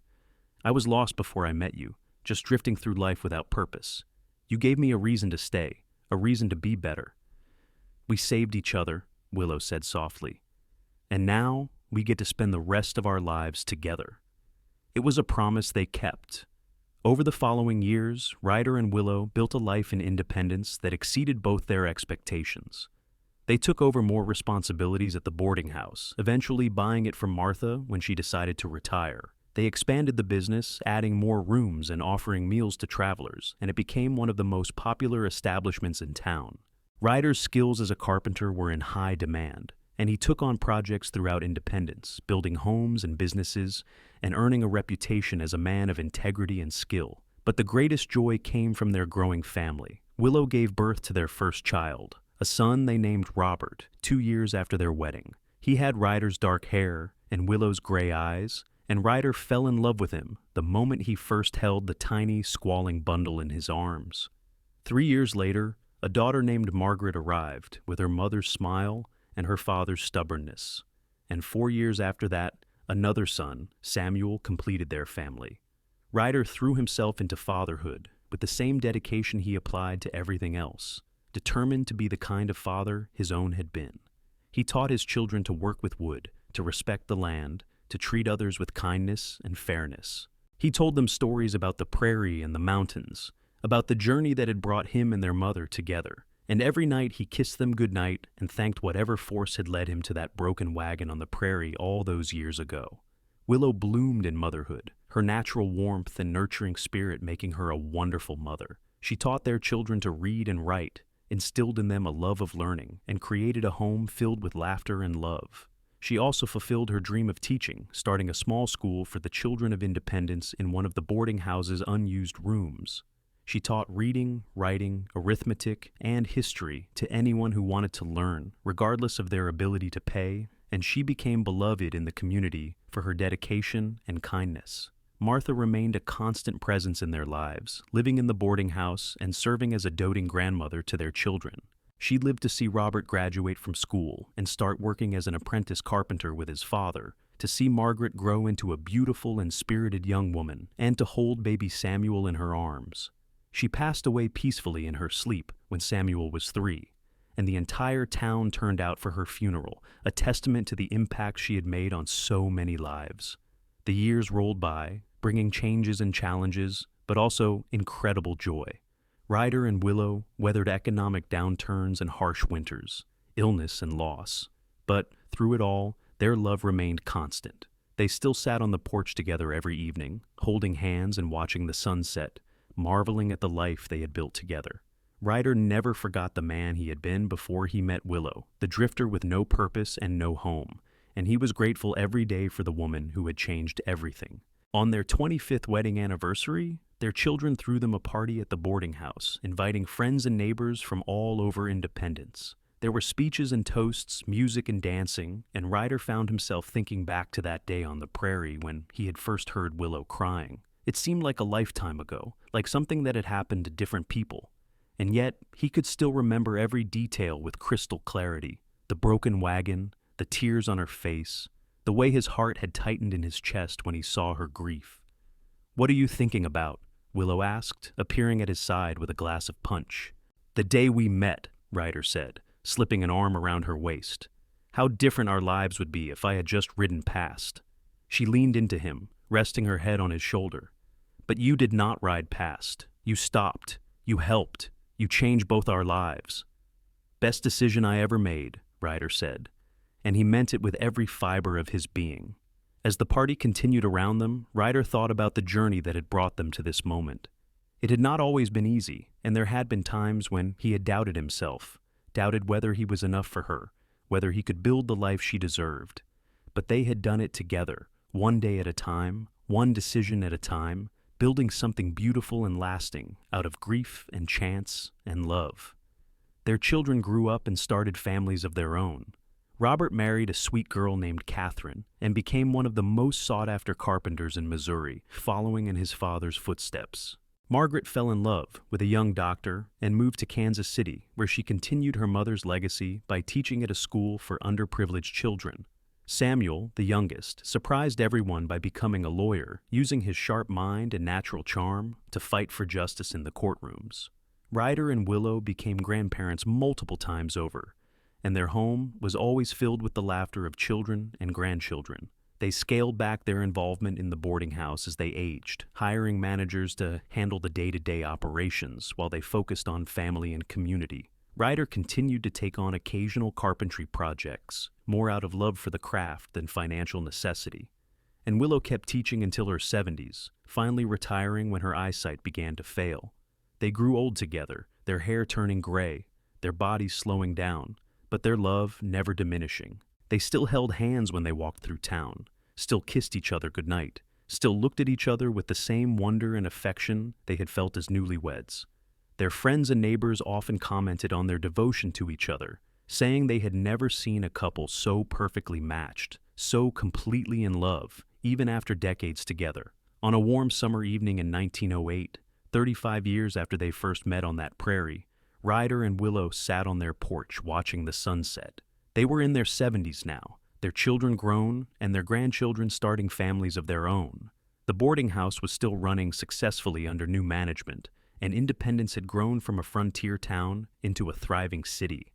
"I was lost before I met you, just drifting through life without purpose. You gave me a reason to stay, a reason to be better." "We saved each other," Willow said softly. "And now we get to spend the rest of our lives together." It was a promise they kept. Over the following years, Ryder and Willow built a life in Independence that exceeded both their expectations. They took over more responsibilities at the boarding house, eventually buying it from Martha when she decided to retire. They expanded the business, adding more rooms and offering meals to travelers, and it became one of the most popular establishments in town. Ryder's skills as a carpenter were in high demand, and he took on projects throughout Independence, building homes and businesses, and earning a reputation as a man of integrity and skill. But the greatest joy came from their growing family. Willow gave birth to their first child, a son they named Robert, 2 years after their wedding. He had Ryder's dark hair and Willow's gray eyes, and Ryder fell in love with him the moment he first held the tiny, squalling bundle in his arms. 3 years later, a daughter named Margaret arrived, with her mother's smile and her father's stubbornness. And 4 years after that, another son, Samuel, completed their family. Ryder threw himself into fatherhood, with the same dedication he applied to everything else, determined to be the kind of father his own had been. He taught his children to work with wood, to respect the land, to treat others with kindness and fairness. He told them stories about the prairie and the mountains, about the journey that had brought him and their mother together, and every night he kissed them goodnight and thanked whatever force had led him to that broken wagon on the prairie all those years ago. Willow bloomed in motherhood, her natural warmth and nurturing spirit making her a wonderful mother. She taught their children to read and write, instilled in them a love of learning, and created a home filled with laughter and love. She also fulfilled her dream of teaching, starting a small school for the children of Independence in one of the boarding house's unused rooms. She taught reading, writing, arithmetic, and history to anyone who wanted to learn, regardless of their ability to pay, and she became beloved in the community for her dedication and kindness. Martha remained a constant presence in their lives, living in the boarding house and serving as a doting grandmother to their children. She lived to see Robert graduate from school and start working as an apprentice carpenter with his father, to see Margaret grow into a beautiful and spirited young woman, and to hold baby Samuel in her arms. She passed away peacefully in her sleep when Samuel was 3, and the entire town turned out for her funeral, a testament to the impact she had made on so many lives. The years rolled by, bringing changes and challenges, but also incredible joy. Ryder and Willow weathered economic downturns and harsh winters, illness and loss. But through it all, their love remained constant. They still sat on the porch together every evening, holding hands and watching the sunset, marveling at the life they had built together. Ryder never forgot the man he had been before he met Willow, the drifter with no purpose and no home, and he was grateful every day for the woman who had changed everything. On their 25th wedding anniversary, their children threw them a party at the boarding house, inviting friends and neighbors from all over Independence. There were speeches and toasts, music and dancing, and Ryder found himself thinking back to that day on the prairie when he had first heard Willow crying. It seemed like a lifetime ago, like something that had happened to different people. And yet, he could still remember every detail with crystal clarity. The broken wagon, the tears on her face, the way his heart had tightened in his chest when he saw her grief. "What are you thinking about?" Willow asked, appearing at his side with a glass of punch. "The day we met," Ryder said, slipping an arm around her waist. "How different our lives would be if I had just ridden past." She leaned into him, resting her head on his shoulder. "But you did not ride past. You stopped. You helped. You changed both our lives." "Best decision I ever made," Ryder said, and he meant it with every fiber of his being. As the party continued around them, Ryder thought about the journey that had brought them to this moment. It had not always been easy, and there had been times when he had doubted himself, doubted whether he was enough for her, whether he could build the life she deserved. But they had done it together, one day at a time, one decision at a time, building something beautiful and lasting out of grief and chance and love. Their children grew up and started families of their own. Robert married a sweet girl named Catherine and became one of the most sought-after carpenters in Missouri, following in his father's footsteps. Margaret fell in love with a young doctor and moved to Kansas City, where she continued her mother's legacy by teaching at a school for underprivileged children. Samuel, the youngest, surprised everyone by becoming a lawyer, using his sharp mind and natural charm to fight for justice in the courtrooms. Ryder and Willow became grandparents multiple times over, and their home was always filled with the laughter of children and grandchildren. They scaled back their involvement in the boarding house as they aged, hiring managers to handle the day-to-day operations while they focused on family and community. Ryder continued to take on occasional carpentry projects, more out of love for the craft than financial necessity. And Willow kept teaching until her 70s, finally retiring when her eyesight began to fail. They grew old together, their hair turning gray, their bodies slowing down, but their love never diminishing. They still held hands when they walked through town, still kissed each other goodnight, still looked at each other with the same wonder and affection they had felt as newlyweds. Their friends and neighbors often commented on their devotion to each other, saying they had never seen a couple so perfectly matched, so completely in love, even after decades together. On a warm summer evening in 1908, 35 years after they first met on that prairie, Ryder and Willow sat on their porch watching the sunset. They were in their 70s now, their children grown, and their grandchildren starting families of their own. The boarding house was still running successfully under new management, and Independence had grown from a frontier town into a thriving city.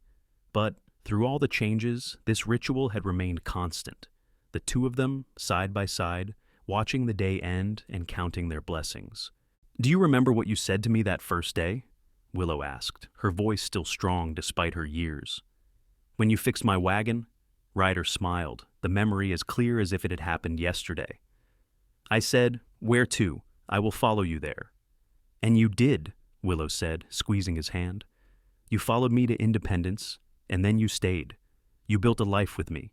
But through all the changes, this ritual had remained constant. The two of them, side by side, watching the day end and counting their blessings. "Do you remember what you said to me that first day?" Willow asked, her voice still strong despite her years. "When you fixed my wagon?" Ryder smiled, the memory as clear as if it had happened yesterday. "I said, 'Where to? I will follow you there.'" "And you did," Willow said, squeezing his hand. "You followed me to Independence, and then you stayed. You built a life with me.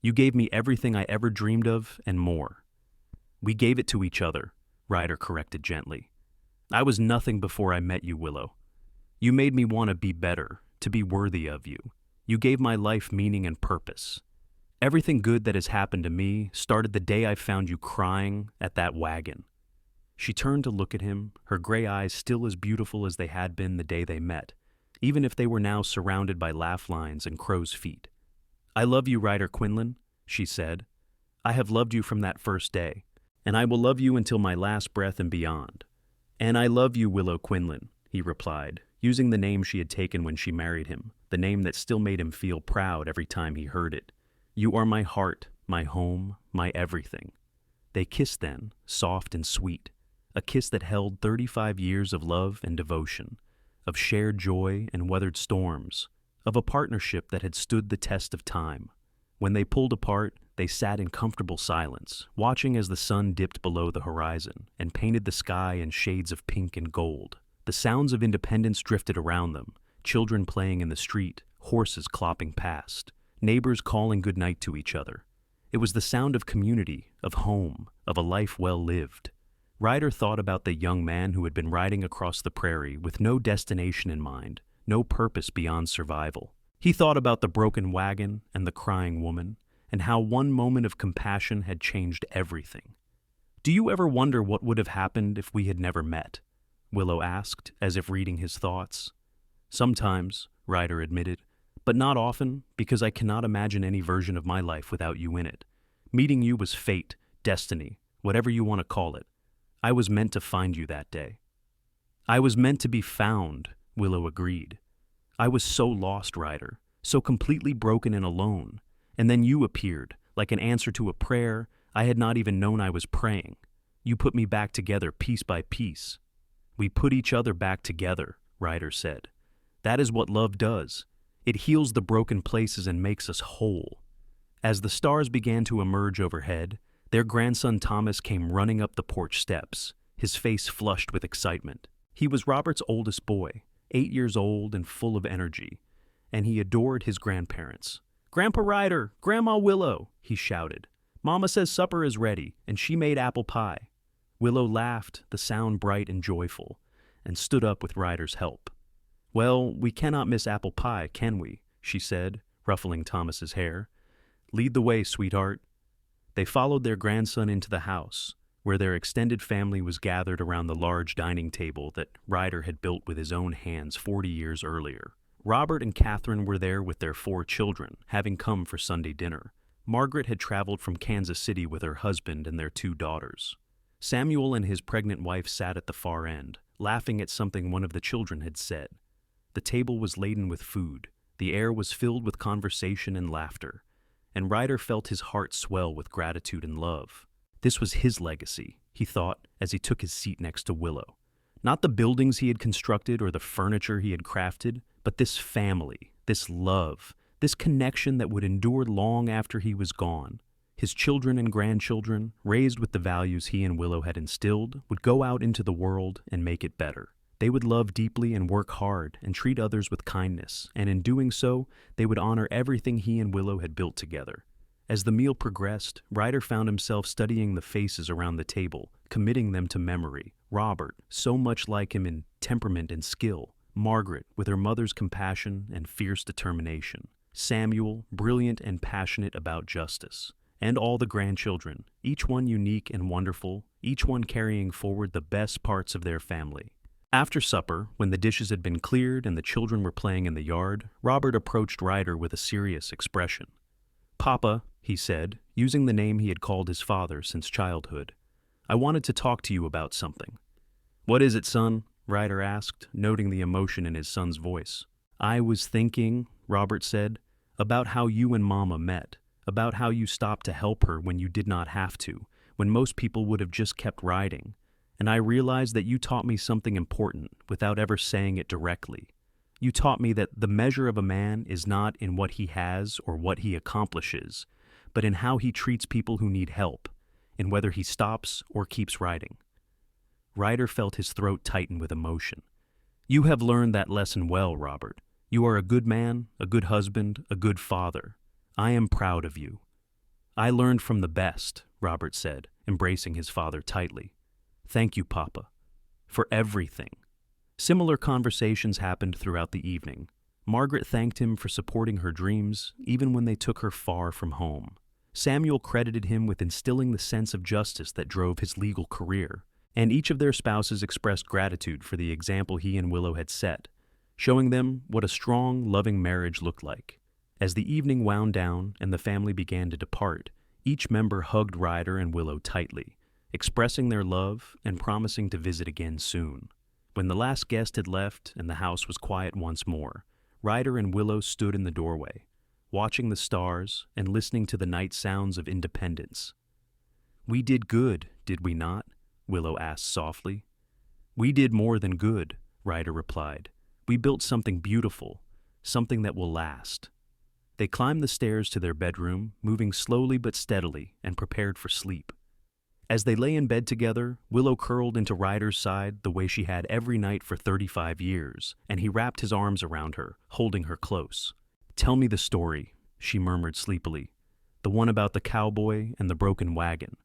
You gave me everything I ever dreamed of and more." "We gave it to each other," Ryder corrected gently. "I was nothing before I met you, Willow. You made me want to be better, to be worthy of you. You gave my life meaning and purpose. Everything good that has happened to me started the day I found you crying at that wagon." She turned to look at him, her gray eyes still as beautiful as they had been the day they met, even if they were now surrounded by laugh lines and crow's feet. "I love you, Ryder Quinlan," she said. "I have loved you from that first day, and I will love you until my last breath and beyond." "And I love you, Willow Quinlan," he replied, using the name she had taken when she married him, the name that still made him feel proud every time he heard it. "You are my heart, my home, my everything." They kissed then, soft and sweet, a kiss that held 35 years of love and devotion, of shared joy and weathered storms, of a partnership that had stood the test of time. When they pulled apart, they sat in comfortable silence, watching as the sun dipped below the horizon and painted the sky in shades of pink and gold. The sounds of Independence drifted around them, children playing in the street, horses clopping past, neighbors calling goodnight to each other. It was the sound of community, of home, of a life well lived. Ryder thought about the young man who had been riding across the prairie with no destination in mind, no purpose beyond survival. He thought about the broken wagon and the crying woman, and how one moment of compassion had changed everything. "Do you ever wonder what would have happened if we had never met?" Willow asked, as if reading his thoughts. "Sometimes," Ryder admitted, "but not often, because I cannot imagine any version of my life without you in it. Meeting you was fate, destiny, whatever you want to call it. I was meant to find you that day." "I was meant to be found," Willow agreed. "I was so lost, Ryder, so completely broken and alone, and then you appeared, like an answer to a prayer I had not even known I was praying. You put me back together piece by piece." "We put each other back together," Ryder said. "That is what love does. It heals the broken places and makes us whole." As the stars began to emerge overhead, their grandson Thomas came running up the porch steps, his face flushed with excitement. He was Robert's oldest boy, 8 years old and full of energy, and he adored his grandparents. "Grandpa Ryder, Grandma Willow," he shouted. "Mama says supper is ready, and she made apple pie." Willow laughed, the sound bright and joyful, and stood up with Ryder's help. "Well, we cannot miss apple pie, can we?" she said, ruffling Thomas's hair. "Lead the way, sweetheart." They followed their grandson into the house, where their extended family was gathered around the large dining table that Ryder had built with his own hands 40 years earlier. Robert and Catherine were there with their 4 children, having come for Sunday dinner. Margaret had traveled from Kansas City with her husband and their 2 daughters. Samuel and his pregnant wife sat at the far end, laughing at something one of the children had said. The table was laden with food, the air was filled with conversation and laughter, and Ryder felt his heart swell with gratitude and love. This was his legacy, he thought, as he took his seat next to Willow. Not the buildings he had constructed or the furniture he had crafted, but this family, this love, this connection that would endure long after he was gone. His children and grandchildren, raised with the values he and Willow had instilled, would go out into the world and make it better. They would love deeply and work hard and treat others with kindness, and in doing so, they would honor everything he and Willow had built together. As the meal progressed, Ryder found himself studying the faces around the table, committing them to memory. Robert, so much like him in temperament and skill. Margaret, with her mother's compassion and fierce determination. Samuel, brilliant and passionate about justice. And all the grandchildren, each one unique and wonderful, each one carrying forward the best parts of their family. After supper, when the dishes had been cleared and the children were playing in the yard, Robert approached Ryder with a serious expression. "Papa," he said, using the name he had called his father since childhood, "I wanted to talk to you about something." "What is it, son?" Ryder asked, noting the emotion in his son's voice. "I was thinking," Robert said, "about how you and Mama met, about how you stopped to help her when you did not have to, when most people would have just kept riding. And I realized that you taught me something important without ever saying it directly. You taught me that the measure of a man is not in what he has or what he accomplishes, but in how he treats people who need help, in whether he stops or keeps riding." Ryder felt his throat tighten with emotion. "You have learned that lesson well, Robert. You are a good man, a good husband, a good father. I am proud of you." "I learned from the best," Robert said, embracing his father tightly. "Thank you, Papa, for everything." Similar conversations happened throughout the evening. Margaret thanked him for supporting her dreams, even when they took her far from home. Samuel credited him with instilling the sense of justice that drove his legal career, and each of their spouses expressed gratitude for the example he and Willow had set, showing them what a strong, loving marriage looked like. As the evening wound down and the family began to depart, each member hugged Ryder and Willow tightly, expressing their love and promising to visit again soon. When the last guest had left and the house was quiet once more, Ryder and Willow stood in the doorway, watching the stars and listening to the night sounds of independence. "We did good, did we not?" Willow asked softly. "We did more than good," Ryder replied. "We built something beautiful, something that will last." They climbed the stairs to their bedroom, moving slowly but steadily, and prepared for sleep. As they lay in bed together, Willow curled into Ryder's side the way she had every night for 35 years, and he wrapped his arms around her, holding her close. "Tell me the story," she murmured sleepily, "the one about the cowboy and the broken wagon."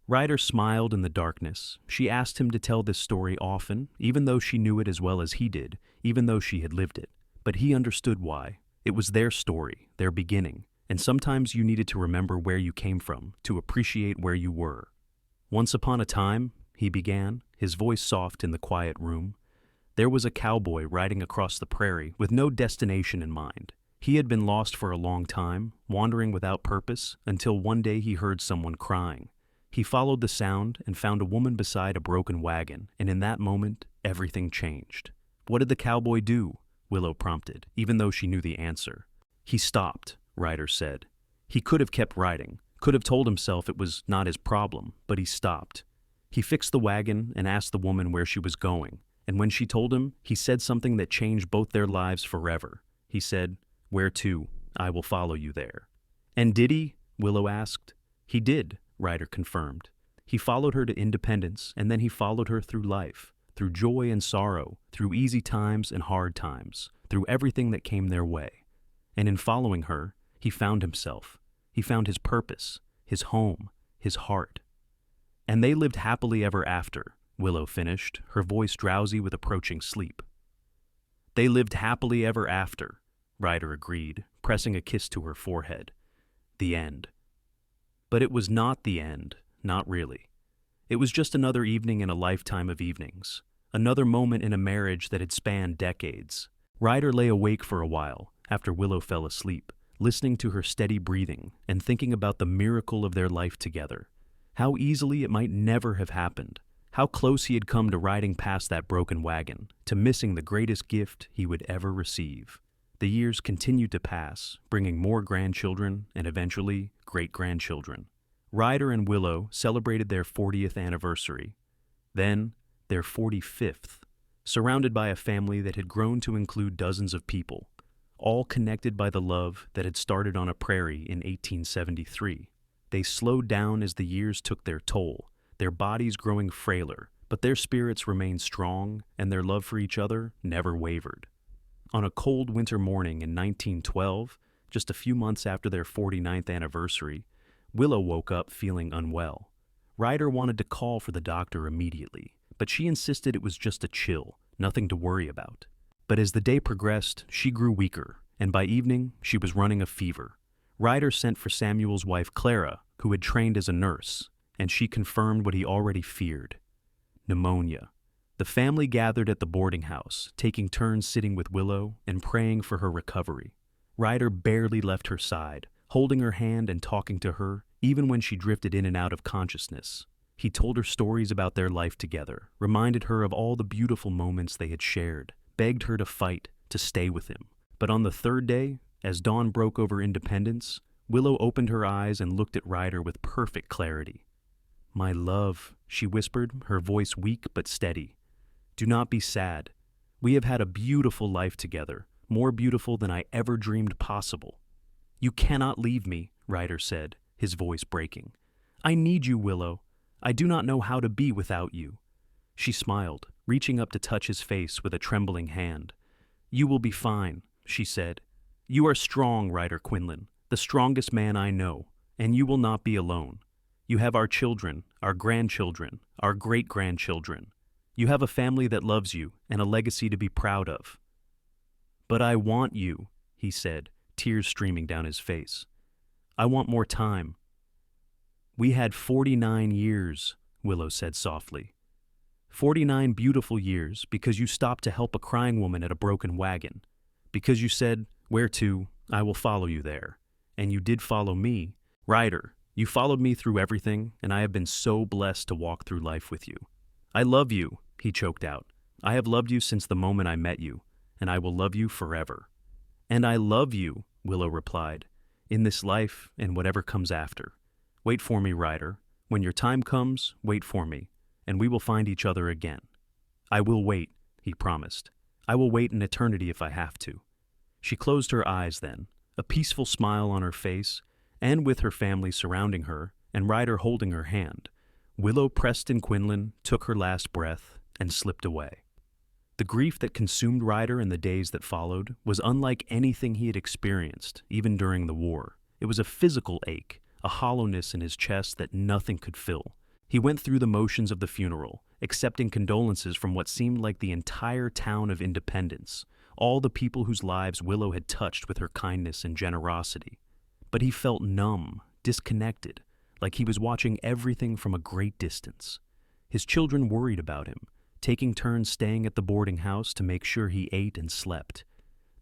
Ryder smiled in the darkness. She asked him to tell this story often, even though she knew it as well as he did, even though she had lived it. But he understood why. It was their story, their beginning, and sometimes you needed to remember where you came from, to appreciate where you were. "Once upon a time," he began, his voice soft in the quiet room, "there was a cowboy riding across the prairie with no destination in mind. He had been lost for a long time, wandering without purpose, until one day he heard someone crying. He followed the sound and found a woman beside a broken wagon, and in that moment, everything changed." "What did the cowboy do?" Willow prompted, even though she knew the answer. "He stopped," Ryder said. "He could have kept riding, could have told himself it was not his problem, but he stopped. He fixed the wagon and asked the woman where she was going, and when she told him, he said something that changed both their lives forever. He said, 'Where to? I will follow you there.'" "And did he?" Willow asked. "He did," Ryder confirmed. "He followed her to independence, and then he followed her through life, through joy and sorrow, through easy times and hard times, through everything that came their way. And in following her, he found himself. He found his purpose, his home, his heart. And they lived happily ever after," Willow finished, her voice drowsy with approaching sleep. "They lived happily ever after," Ryder agreed, pressing a kiss to her forehead. "The end." But it was not the end, not really. It was just another evening in a lifetime of evenings, another moment in a marriage that had spanned decades. Ryder lay awake for a while after Willow fell asleep, listening to her steady breathing and thinking about the miracle of their life together. How easily it might never have happened. How close he had come to riding past that broken wagon, to missing the greatest gift he would ever receive. The years continued to pass, bringing more grandchildren and eventually great-grandchildren. Ryder and Willow celebrated their 40th anniversary, then their 45th, surrounded by a family that had grown to include dozens of people, all connected by the love that had started on a prairie in 1873. They slowed down as the years took their toll, their bodies growing frailer, but their spirits remained strong and their love for each other never wavered. On a cold winter morning in 1912, just a few months after their 49th anniversary, Willow woke up feeling unwell. Ryder wanted to call for the doctor immediately, but she insisted it was just a chill, nothing to worry about. But as the day progressed, she grew weaker, and by evening, she was running a fever. Ryder sent for Samuel's wife Clara, who had trained as a nurse, and she confirmed what he already feared: pneumonia. The family gathered at the boarding house, taking turns sitting with Willow and praying for her recovery. Ryder barely left her side, holding her hand and talking to her, even when she drifted in and out of consciousness. He told her stories about their life together, reminded her of all the beautiful moments they had shared, begged her to fight, to stay with him. But on the third day, as dawn broke over Independence, Willow opened her eyes and looked at Ryder with perfect clarity. "My love," she whispered, her voice weak but steady. "Do not be sad. We have had a beautiful life together, more beautiful than I ever dreamed possible." "You cannot leave me," Ryder said, his voice breaking. "I need you, Willow. I do not know how to be without you." She smiled, reaching up to touch his face with a trembling hand. "You will be fine," she said. "You are strong, Ryder Quinlan, the strongest man I know, and you will not be alone. You have our children, our grandchildren, our great-grandchildren. You have a family that loves you and a legacy to be proud of." "But I want you," he said, tears streaming down his face. "I want more time." "We had 49 years," Willow said softly. 49 beautiful years because you stopped to help a crying woman at a broken wagon. Because you said, 'Where to? I will follow you there.' And you did follow me. Ryder, you followed me through everything, and I have been so blessed to walk through life with you. I love you," he choked out. "I have loved you since the moment I met you, and I will love you forever." "And I love you," Willow replied, "in this life and whatever comes after. Wait for me, Ryder. When your time comes, wait for me, and we will find each other again." "I will wait," he promised. "I will wait an eternity if I have to." She closed her eyes then, a peaceful smile on her face, and with her family surrounding her and Ryder holding her hand, Willow Preston Quinlan took her last breath and slipped away. The grief that consumed Ryder in the days that followed was unlike anything he had experienced, even during the war. It was a physical ache, a hollowness in his chest that nothing could fill. He went through the motions of the funeral, accepting condolences from what seemed like the entire town of Independence, all the people whose lives Willow had touched with her kindness and generosity. But he felt numb, disconnected, like he was watching everything from a great distance. His children worried about him, taking turns staying at the boarding house to make sure he ate and slept.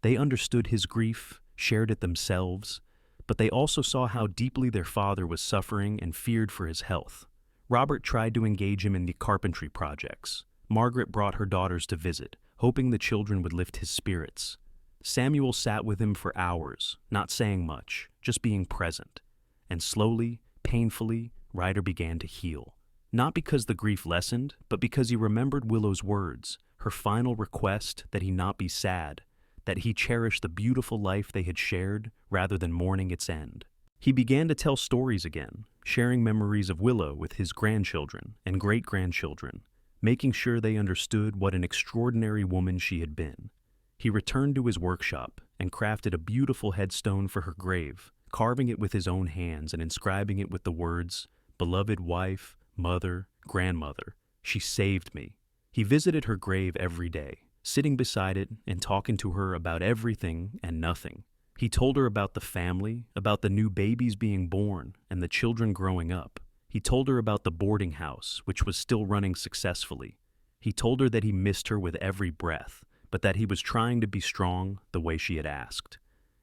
They understood his grief, shared it themselves, but they also saw how deeply their father was suffering and feared for his health. Robert tried to engage him in the carpentry projects. Margaret brought her daughters to visit, hoping the children would lift his spirits. Samuel sat with him for hours, not saying much, just being present. And slowly, painfully, Ryder began to heal. Not because the grief lessened, but because he remembered Willow's words, her final request that he not be sad, that he cherish the beautiful life they had shared rather than mourning its end. He began to tell stories again, sharing memories of Willow with his grandchildren and great-grandchildren, making sure they understood what an extraordinary woman she had been. He returned to his workshop and crafted a beautiful headstone for her grave, carving it with his own hands and inscribing it with the words, "Beloved wife, mother, grandmother, she saved me." He visited her grave every day, sitting beside it and talking to her about everything and nothing. He told her about the family, about the new babies being born and the children growing up. He told her about the boarding house, which was still running successfully. He told her that he missed her with every breath, but that he was trying to be strong the way she had asked.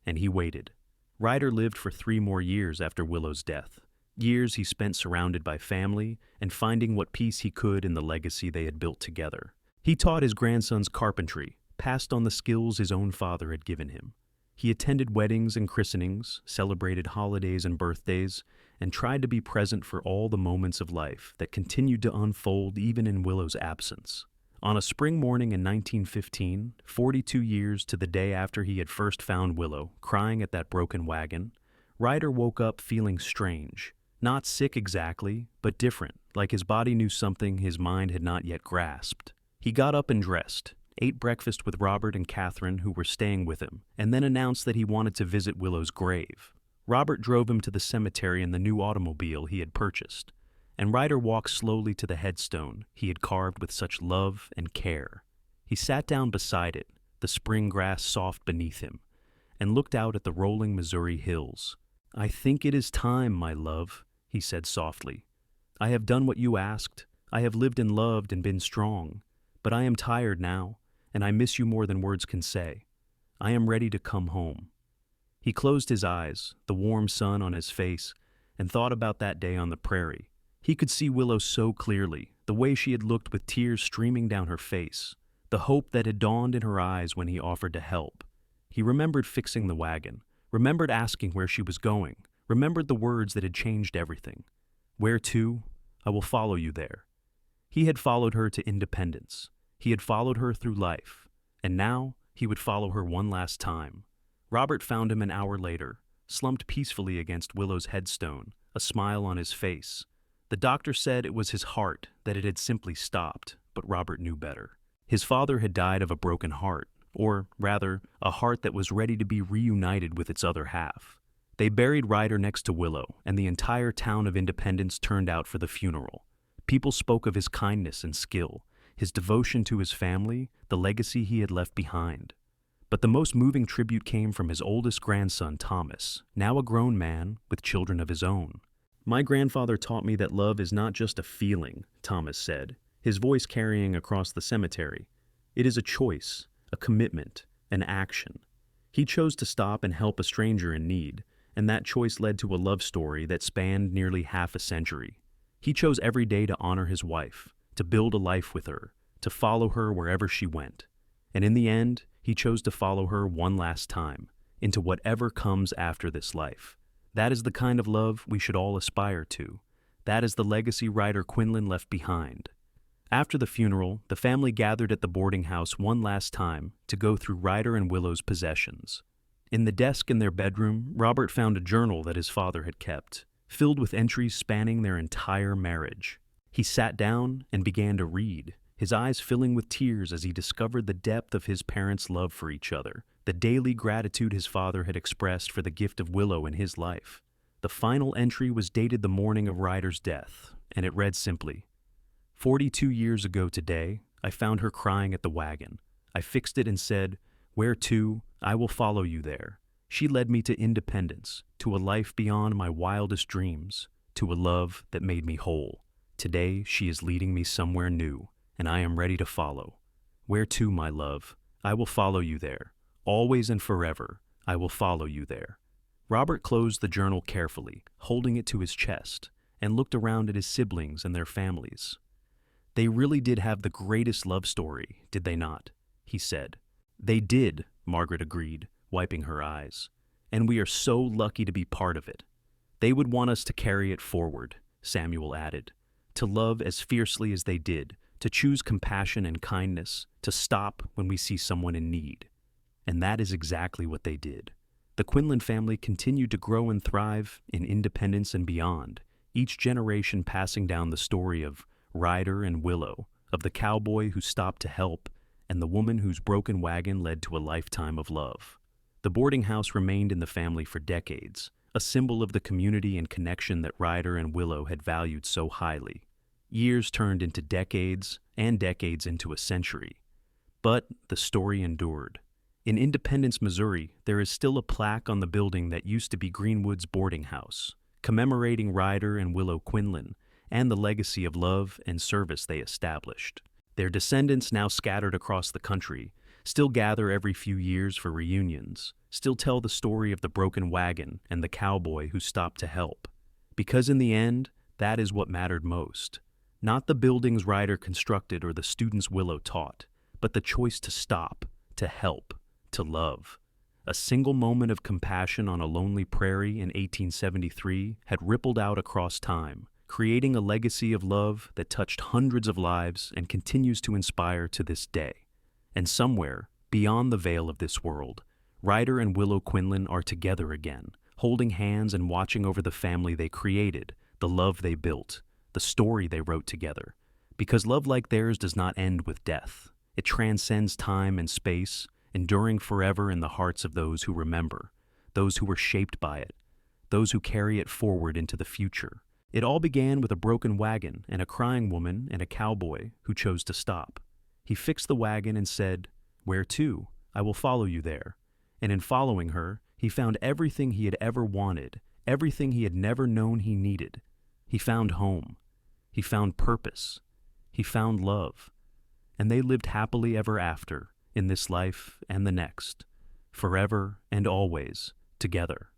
And he waited. Ryder lived for 3 more years after Willow's death. Years he spent surrounded by family and finding what peace he could in the legacy they had built together. He taught his grandsons carpentry, passed on the skills his own father had given him. He attended weddings and christenings, celebrated holidays and birthdays, and tried to be present for all the moments of life that continued to unfold even in Willow's absence. On a spring morning in 1915, 42 years to the day after he had first found Willow, crying at that broken wagon, Ryder woke up feeling strange. Not sick exactly, but different, like his body knew something his mind had not yet grasped. He got up and dressed, ate breakfast with Robert and Catherine, who were staying with him, and then announced that he wanted to visit Willow's grave. Robert drove him to the cemetery in the new automobile he had purchased, and Ryder walked slowly to the headstone he had carved with such love and care. He sat down beside it, the spring grass soft beneath him, and looked out at the rolling Missouri hills. "I think it is time, my love," he said softly. "I have done what you asked. I have lived and loved and been strong. But I am tired now, and I miss you more than words can say. I am ready to come home." He closed his eyes, the warm sun on his face, and thought about that day on the prairie. He could see Willow so clearly, the way she had looked with tears streaming down her face, the hope that had dawned in her eyes when he offered to help. He remembered fixing the wagon, remembered asking where she was going, remembered the words that had changed everything. "Where to? I will follow you there." He had followed her to independence. He had followed her through life. And now he would follow her one last time. Robert found him an hour later, slumped peacefully against Willow's headstone, a smile on his face. The doctor said it was his heart, that it had simply stopped, but Robert knew better. His father had died of a broken heart, or rather, a heart that was ready to be reunited with its other half. They buried Ryder next to Willow, and the entire town of Independence turned out for the funeral. People spoke of his kindness and skill, his devotion to his family, the legacy he had left behind. But the most moving tribute came from his oldest grandson, Thomas, now a grown man with children of his own. "My grandfather taught me that love is not just a feeling," Thomas said, his voice carrying across the cemetery. "It is a choice, a commitment, an action." He chose to stop and help a stranger in need, and that choice led to a love story that spanned nearly half a century. He chose every day to honor his wife, to build a life with her, to follow her wherever she went. And in the end, he chose to follow her one last time, into whatever comes after this life. That is the kind of love we should all aspire to. That is the legacy Ryder Quinlan left behind. After the funeral, the family gathered at the boarding house one last time to go through Ryder and Willow's possessions. In the desk in their bedroom, Robert found a journal that his father had kept, filled with entries spanning their entire marriage. He sat down and began to read, his eyes filling with tears as he discovered the depth of his parents' love for each other, the daily gratitude his father had expressed for the gift of Willow in his life. The final entry was dated the morning of Ryder's death, and it read simply, 42 years ago today, I found her crying at the wagon. I fixed it and said, 'Where to? I will follow you there.' She led me to independence, to a life beyond my wildest dreams, to a love that made me whole. Today she is leading me somewhere new, and I am ready to follow. Where to, my love? I will follow you there. Always and forever, I will follow you there." Robert closed the journal carefully, holding it to his chest, and looked around at his siblings and their families. "They really did have the greatest love story, did they not?" he said. "They did," Margaret agreed, wiping her eyes. "And we are so lucky to be part of it. They would want us to carry it forward," Samuel added, "to love as fiercely as they did, to choose compassion and kindness, to stop when we see someone in need." And that is exactly what they did. The Quinlan family continued to grow and thrive in Independence and beyond, each generation passing down the story of Ryder and Willow, of the cowboy who stopped to help, and the woman whose broken wagon led to a lifetime of love. The boarding house remained in the family for decades, a symbol of the community and connection that Ryder and Willow had valued so highly. Years turned into decades, and decades into a century. But the story endured. In Independence, Missouri, there is still a plaque on the building that used to be Greenwood's boarding house, commemorating Ryder and Willow Quinlan and the legacy of love and service they established. Their descendants, now scattered across the country, still gather every few years for reunions, still tell the story of the broken wagon and the cowboy who stopped to help. Because in the end, that is what mattered most. Not the buildings Ryder constructed or the students Willow taught, but the choice to stop, to help, to love. A single moment of compassion on a lonely prairie in 1873 had rippled out across time, creating a legacy of love that touched hundreds of lives and continues to inspire to this day. And somewhere, beyond the veil of this world, Ryder and Willow Quinlan are together again, holding hands and watching over the family they created, the love they built, the story they wrote together. Because love like theirs does not end with death. It transcends time and space, enduring forever in the hearts of those who remember, those who were shaped by it, those who carry it forward into the future. It all began with a broken wagon and a crying woman and a cowboy who chose to stop. He fixed the wagon and said, "Where to? I will follow you there." And in following her, he found everything he had ever wanted, everything he had never known he needed. He found home. He found purpose. He found love. And they lived happily ever after, in this life and the next, forever and always, together.